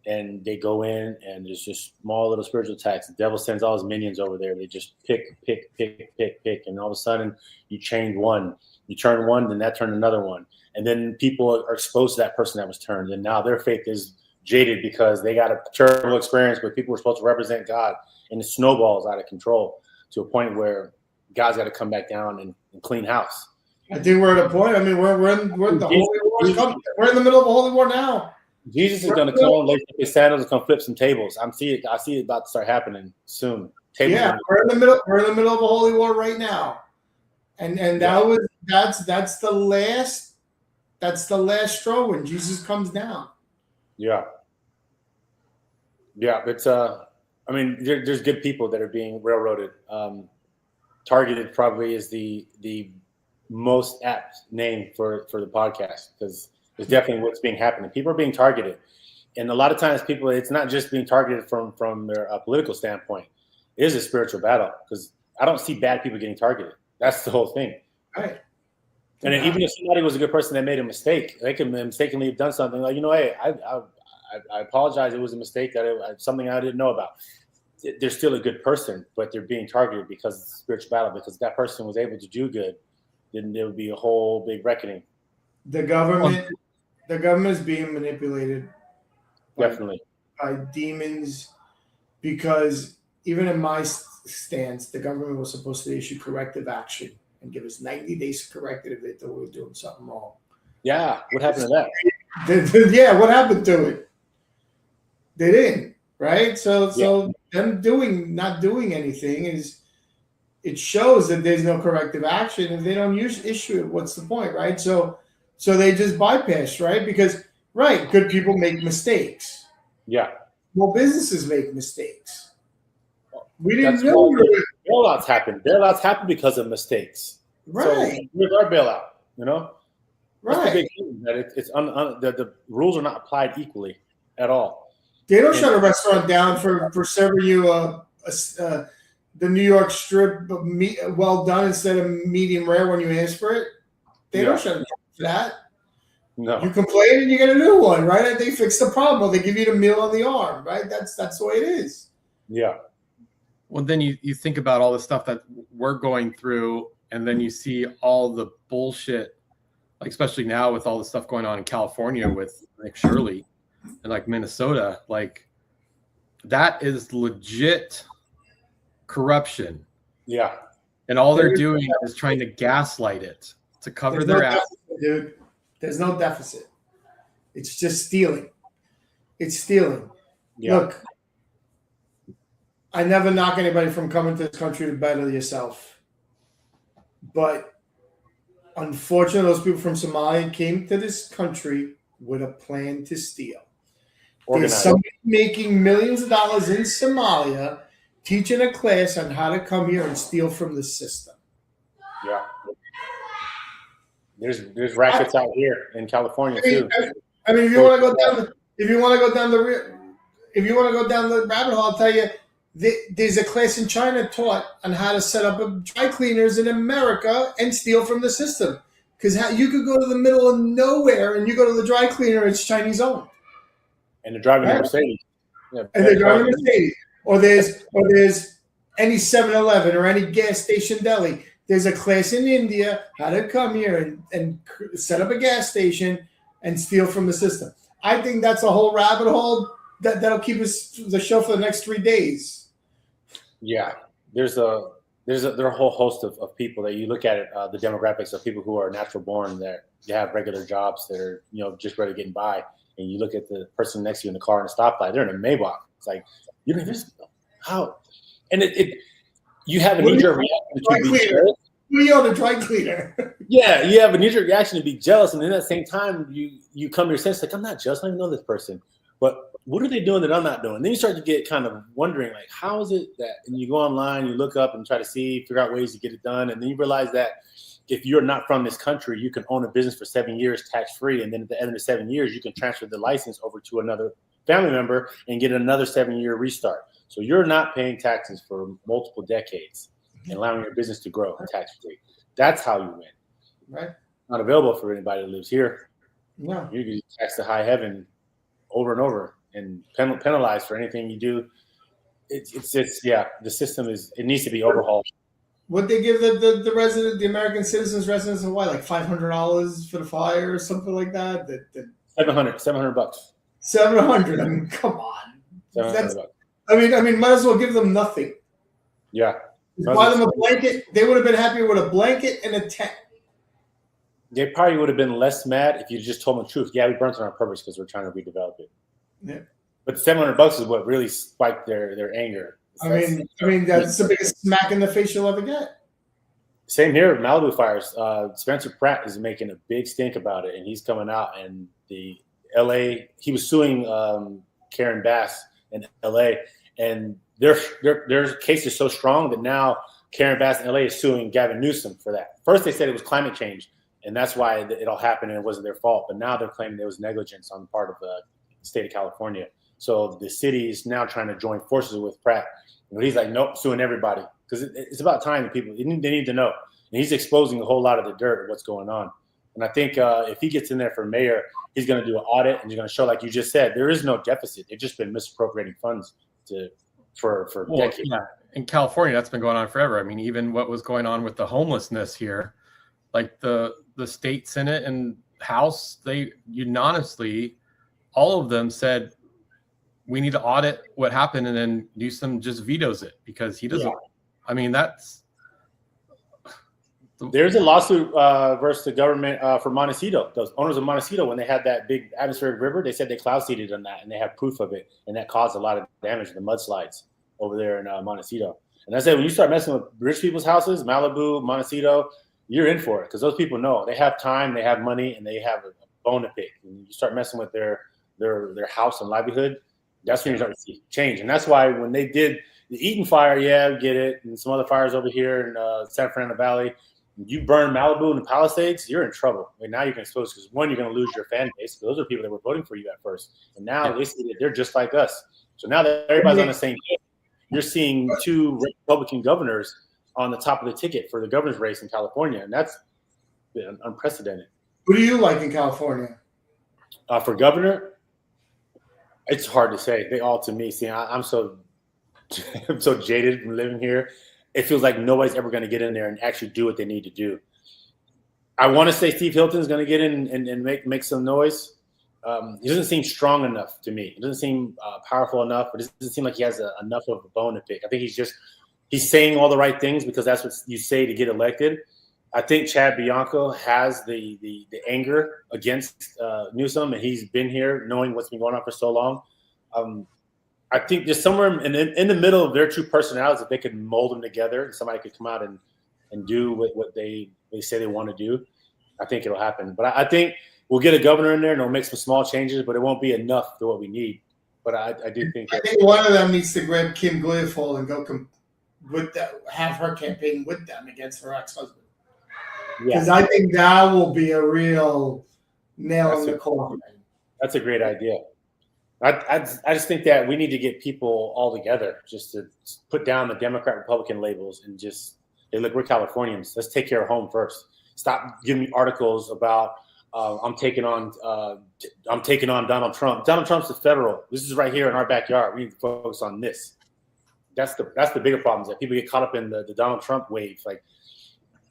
Speaker 2: and they go in and there's just small little spiritual attacks. The devil sends all his minions over there. They just pick, and all of a sudden you change one, you turn one, then that turned another one, and then people are exposed to that person that was turned, and now their faith is jaded because they got a terrible experience where people were supposed to represent God, and it snowballs out of control to a point where God's got to come back down and clean house.
Speaker 4: I think we're at a point. I mean, we're in the Holy War. We're in the middle of a Holy War now.
Speaker 2: Jesus is going to come, lace up his sandals, and come flip some tables. I see it about to start happening soon.
Speaker 4: Yeah, we're in the middle of a holy war right now, and that's the last straw when Jesus comes down.
Speaker 2: Yeah. It's I mean, there's good people that are being railroaded. Targeted probably is the most apt name for the podcast, because it's definitely what's being happening. People are being targeted, and a lot of times it's not just being targeted from their political standpoint. It is a spiritual battle, because I don't see bad people getting targeted. That's the whole thing.
Speaker 4: Right.
Speaker 2: And even if somebody was a good person that made a mistake, they can mistakenly have done something like, hey, I apologize. It was a mistake, something I didn't know about. They're still a good person, but they're being targeted because it's a spiritual battle. Because if that person was able to do good, then there would be a whole big reckoning.
Speaker 4: The government is being manipulated.
Speaker 2: Definitely.
Speaker 4: By demons, because even in my stance, the government was supposed to issue corrective action and give us 90 days to correct it if they thought we were doing something wrong.
Speaker 2: Yeah, what happened to
Speaker 4: that? Yeah, what happened to it? They didn't, right? So them not doing anything it shows that there's no corrective action. If they don't issue it, what's the point, right? So they just bypass, right? Because good people make mistakes.
Speaker 2: Yeah.
Speaker 4: Well, businesses make mistakes. We didn't know
Speaker 2: bailouts happen. Bailouts happen because of mistakes.
Speaker 4: Right.
Speaker 2: So here's our bailout. That's
Speaker 4: right.
Speaker 2: the big thing, that the rules are not applied equally at all.
Speaker 4: They don't shut a restaurant down for serving you the New York strip well done instead of medium rare when you ask for it. They don't shut it down for that.
Speaker 2: No.
Speaker 4: You complain and you get a new one, right? And they fix the problem, or they give you the meal on the arm, right? That's the way it is.
Speaker 2: Yeah.
Speaker 1: Well, then you think about all the stuff that we're going through, and then you see all the bullshit, like especially now with all the stuff going on in California with Nick Shirley and like Minnesota, like that is legit corruption.
Speaker 2: Yeah.
Speaker 1: And all they're doing is trying to gaslight it to cover their ass.
Speaker 4: Dude, there's no deficit. It's just stealing. It's stealing. Yeah. Look, I never knock anybody from coming to this country to better yourself. But unfortunately, those people from Somalia came to this country with a plan to steal. There's somebody making millions of dollars in Somalia teaching a class on how to come here and steal from the system.
Speaker 2: Yeah. There's rackets out here in California too.
Speaker 4: I mean, if you want to go down the rabbit hole, I'll tell you, there's a class in China taught on how to set up dry cleaners in America and steal from the system. Because you could go to the middle of nowhere and you go to the dry cleaner, it's Chinese owned.
Speaker 2: And they're driving a Mercedes.
Speaker 4: Yeah, and they're driving a Mercedes. Or there's any 7-Eleven or any gas station deli. There's a class in India how to come here and set up a gas station and steal from the system. I think that's a whole rabbit hole that'll keep us the show for the next 3 days.
Speaker 2: Yeah, there's a whole host of people that you look at it, the demographics of people who are natural born, that they have regular jobs that are just ready to get by, and you look at the person next to you in the car in a stoplight, they're in a Maybach. It's like how, and you have a knee-jerk reaction to be jealous.
Speaker 4: We own a dry cleaner.
Speaker 2: Yeah, you have a knee-jerk reaction to be jealous, and then at the same time you come to your sense like, I'm not jealous, I don't even know this person, but what are they doing that I'm not doing? Then you start to get kind of wondering, like, how is it that, and you go online, you look up and try to figure out ways to get it done. And then you realize that if you're not from this country, you can own a business for 7 years tax-free. And then at the end of the 7 years, you can transfer the license over to another family member and get another 7-year restart. So you're not paying taxes for multiple decades and allowing your business to grow tax-free. That's how you win.
Speaker 4: Right.
Speaker 2: Not available for anybody that lives here.
Speaker 4: No.
Speaker 2: You can tax to high heaven over and over and penalized for anything you do. It's the system needs to be overhauled.
Speaker 4: Would they give the American citizens residents of like $500 for the fire or something like that?
Speaker 2: $700.
Speaker 4: $700. I mean, come on.
Speaker 2: $700.
Speaker 4: I mean, might as well give them nothing.
Speaker 2: Yeah.
Speaker 4: Buy them a blanket. They would have been happier with a blanket and a tent.
Speaker 2: They probably would have been less mad if you just told them the truth. Yeah, we burnt it on purpose because we're trying to redevelop it.
Speaker 4: Yeah.
Speaker 2: But $700 is what really spiked their anger.
Speaker 4: I mean that's the biggest smack in the face you'll ever get.
Speaker 2: Same here with Malibu fires. Spencer Pratt is making a big stink about it, and he's coming out. And the LA, he was suing Karen Bass in LA, and their case is so strong that now Karen Bass in LA is suing Gavin Newsom for that. First, they said it was climate change, and that's why it all happened, and it wasn't their fault. But now they're claiming there was negligence on the part of the state of California. So the city is now trying to join forces with Pratt. And he's like, nope, suing everybody. Because it's about time that people, they need to know. And he's exposing a whole lot of the dirt of what's going on. And I think if he gets in there for mayor, he's going to do an audit, and he's going to show, like you just said, there is no deficit. They've just been misappropriating funds for decades.
Speaker 1: Yeah. In California, that's been going on forever. I mean, even what was going on with the homelessness here, like the state Senate and House, they unanimously, all of them said, we need to audit what happened, and then Newsom just vetoes it because he doesn't. Yeah. I mean,
Speaker 2: there's a lawsuit versus the government for Montecito. Those owners of Montecito, when they had that big atmospheric river, they said they cloud seeded on that, and they have proof of it, and that caused a lot of damage, the mudslides over there in Montecito. And I said, when you start messing with rich people's houses, Malibu, Montecito, you're in for it, because those people know they have time, they have money, and they have a bone to pick. And you start messing with their house and livelihood, that's when you start to see change. And that's why when they did the Eaton fire, yeah, we get it, and some other fires over here in San Fernando Valley, you burn Malibu and the Palisades, you're in trouble. And now you can expose, because one, you're going to lose your fan base. Those are people that were voting for you at first. And now they see that they're just like us. So now that everybody's on the same page, you're seeing two Republican governors on the top of the ticket for the governor's race in California. And that's been unprecedented.
Speaker 4: Who do you like in California?
Speaker 2: For governor, it's hard to say. They all, to me, see, I'm so jaded from living here. It feels like nobody's ever going to get in there and actually do what they need to do. I want to say Steve Hilton's going to get in and make some noise. He doesn't seem strong enough to me. It doesn't seem powerful enough. It doesn't seem like he has enough of a bone to pick. I think he's saying all the right things because that's what you say to get elected. I think Chad Bianco has the anger against Newsom, and he's been here knowing what's been going on for so long. I think just somewhere in the middle of their two personalities, if they could mold them together and somebody could come out and do what they say they want to do, I think it'll happen. But I think we'll get a governor in there and it'll make some small changes, but it won't be enough for what we need. But I do think.
Speaker 4: I think one of them needs to grab Kim Guilfoyle and go have her campaign with them against her ex-husband. Because I think that will be a real nail in the coffin.
Speaker 2: That's a great idea. I just think that we need to get people all together just to put down the Democrat Republican labels and just, hey, look, we're Californians. Let's take care of home first. Stop giving me articles about I'm taking on Donald Trump. Donald Trump's the federal. This is right here in our backyard. We need to focus on this. That's the bigger problem, is that people get caught up in the Donald Trump wave. Like,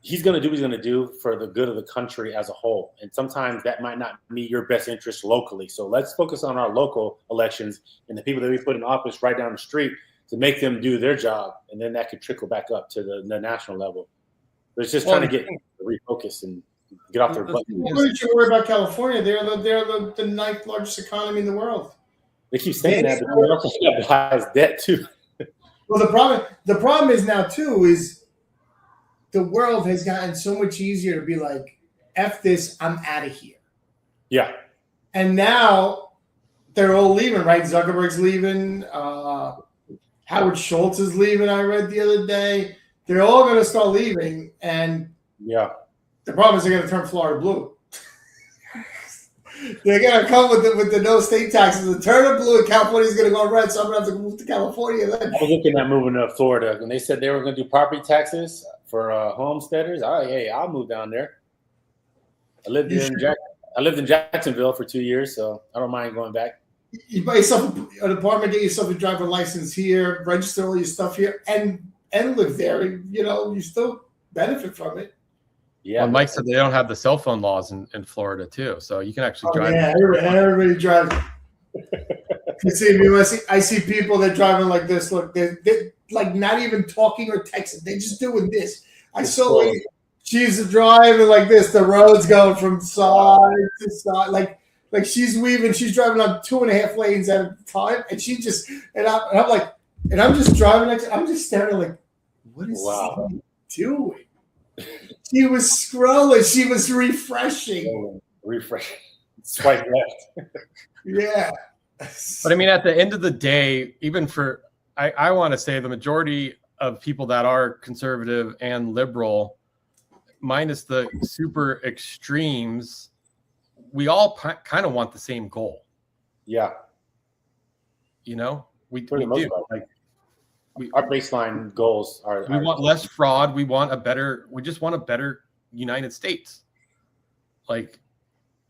Speaker 2: he's going to do what he's going to do for the good of the country as a whole. And sometimes that might not meet your best interest locally. So let's focus on our local elections and the people that we put in office right down the street to make them do their job. And then that could trickle back up to the national level. But it's just trying to get refocused and get off their butt.
Speaker 4: Why don't you worry about California? They're the ninth largest economy in the world.
Speaker 2: They keep saying that, but they also have the highest debt too.
Speaker 4: Well, the problem is now too is the world has gotten so much easier to be like, F this, I'm out of here.
Speaker 2: Yeah.
Speaker 4: And now they're all leaving, right? Zuckerberg's leaving. Howard Schultz is leaving, I read the other day. They're all going to start leaving. And the problem is they're going to turn Florida blue. They're going to come with the no state taxes and turn it blue, and California's going to go red, so I'm going to have to move to California then.
Speaker 2: I was looking at moving to Florida. When they said they were going to do property taxes for homesteaders, I'll move down there. I lived in Jacksonville for 2 years, so I don't mind going back.
Speaker 4: You buy yourself an apartment, get yourself a driver's license here, register all your stuff here, and live there. You still benefit from it.
Speaker 1: Yeah, well, Mike said they don't have the cell phone laws in Florida too, so you can actually drive.
Speaker 4: Yeah, everybody drives. I see people that driving like this. Look, they're like not even talking or texting. They're just doing this. I saw she's driving like this. The road's going from side to side, like she's weaving. She's driving on 2.5 lanes at a time, and she just and I'm like, and I'm just driving. I'm just staring like, what is she doing? She was scrolling. She was refreshing.
Speaker 2: Swipe left.
Speaker 4: Yeah.
Speaker 1: But I mean, at the end of the day, even for I want to say the majority of people that are conservative and liberal, minus the super extremes, we all kind of want the same goal.
Speaker 2: Yeah.
Speaker 1: You know, we
Speaker 2: For the most
Speaker 1: do.
Speaker 2: part.
Speaker 1: Like
Speaker 2: our baseline goals are.
Speaker 1: We want less fraud. We just want a better United States. Like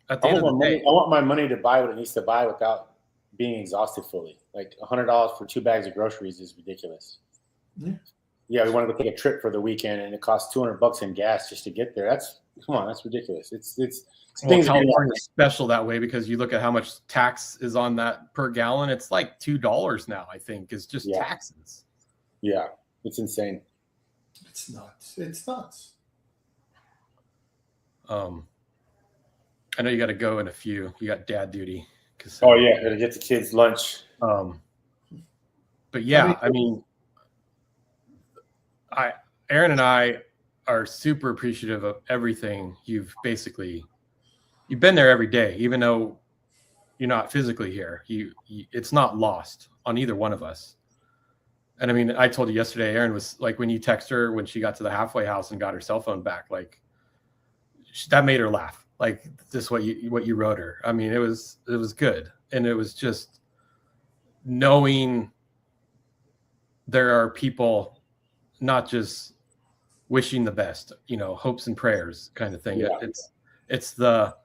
Speaker 1: at the end of the day,
Speaker 2: I want my money to buy what it needs to buy without being exhausted fully. Like $100 for 2 bags of groceries is ridiculous. Yeah, we wanted to take a trip for the weekend and it costs $200 in gas just to get there. That's ridiculous. It's things
Speaker 1: California's special that way because you look at how much tax is on that per gallon. It's like $2 now, I think, is just taxes.
Speaker 2: Yeah, it's insane.
Speaker 4: It's nuts. It's nuts.
Speaker 1: I know you got to go in a few. You got dad duty.
Speaker 2: Oh yeah, gotta get the kids lunch.
Speaker 1: But yeah, I mean, Aaron and I are super appreciative of everything you've been there every day, even though you're not physically here. It's not lost on either one of us. And I mean, I told you yesterday, Aaron was like, when you text her when she got to the halfway house and got her cell phone back, like that made her laugh. Like just what you wrote her. I mean, it was good. And it was just knowing there are people not just wishing the best, hopes and prayers kind of thing. Yeah. It's the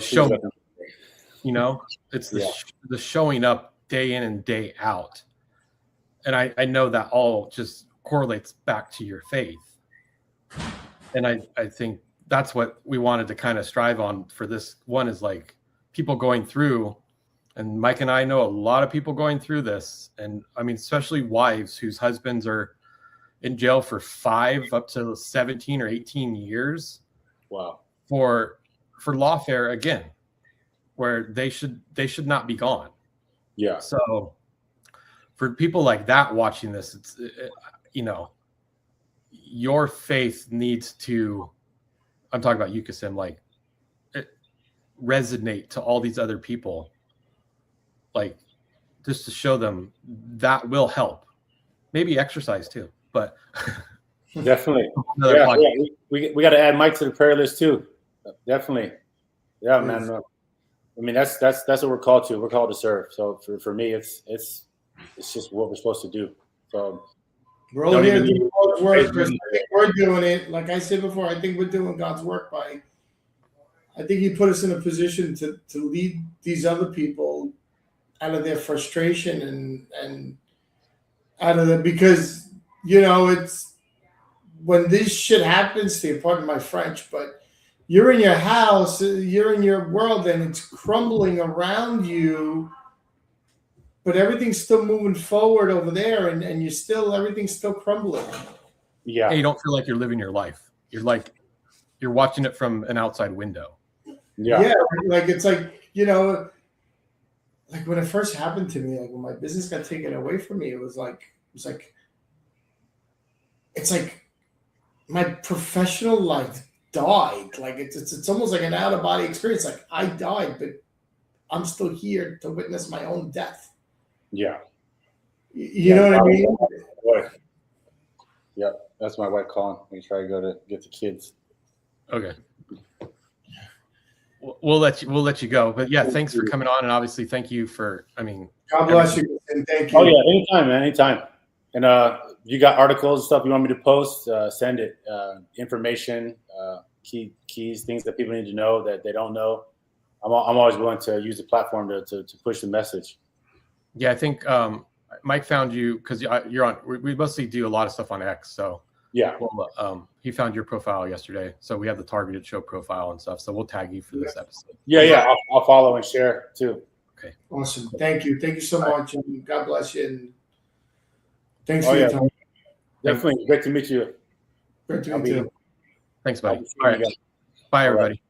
Speaker 1: show, it's the showing up day in and day out. And I know that all just correlates back to your faith. And I think that's what we wanted to kind of strive on for this one is like people going through, and Mike and I know a lot of people going through this. And I mean, especially wives whose husbands are in jail for 5 up to 17 or 18 years.
Speaker 2: Wow.
Speaker 1: For lawfare again, where they should not be gone.
Speaker 2: Yeah.
Speaker 1: So for people like that watching this, your faith needs to, I'm talking about you, Kassim, like resonate to all these other people, like just to show them that will help. Maybe exercise too, but
Speaker 2: definitely. We got to add Mike to the prayer list too. Definitely. Yeah, man. I mean, that's what we're called to. We're called to serve. So for me, it's just what we're supposed to do. So
Speaker 4: we're all here to do God's work. We're doing it. Like I said before, I think we're doing God's work I think He put us in a position to lead these other people out of their frustration and out of because it's when this shit happens to you. Pardon my French, but you're in your house, you're in your world, and it's crumbling around you. But everything's still moving forward over there, and everything's still crumbling.
Speaker 2: Yeah.
Speaker 1: You don't feel like you're living your life. You're watching it from an outside window.
Speaker 2: Yeah.
Speaker 4: Yeah. Like it's like, like when it first happened to me, like when my business got taken away from me, it's like my professional life died. Like it's almost like an out of body experience. Like I died, but I'm still here to witness my own death.
Speaker 2: Yeah.
Speaker 4: You know what I mean?
Speaker 2: Yeah, that's my wife calling. We try to go to get the kids.
Speaker 1: Okay. We'll let you go. But yeah, thanks for coming on, and obviously thank you for. I mean,
Speaker 4: God bless you and thank you.
Speaker 2: Oh yeah, anytime, man, anytime. And you got articles and stuff you want me to post? Send it. Information, keys, things that people need to know that they don't know. I'm always willing to use the platform to push the message.
Speaker 1: Yeah, I think Mike found you because you're on. We mostly do a lot of stuff on X, so
Speaker 2: yeah.
Speaker 1: Well, he found your profile yesterday, so we have the targeted show profile and stuff. So we'll tag you for this episode.
Speaker 2: Yeah. I'll follow and share too.
Speaker 1: Okay.
Speaker 4: Awesome. Thank you so much, and God bless you. And thanks for your time.
Speaker 2: Definitely. Great to meet you.
Speaker 4: Great to
Speaker 2: I'll
Speaker 4: meet
Speaker 2: be
Speaker 4: you.
Speaker 2: here.
Speaker 1: Thanks,
Speaker 2: I'll
Speaker 1: buddy.
Speaker 2: be seeing
Speaker 1: All
Speaker 2: you
Speaker 1: right.
Speaker 2: guys.
Speaker 1: Bye,
Speaker 2: All right.
Speaker 1: everybody.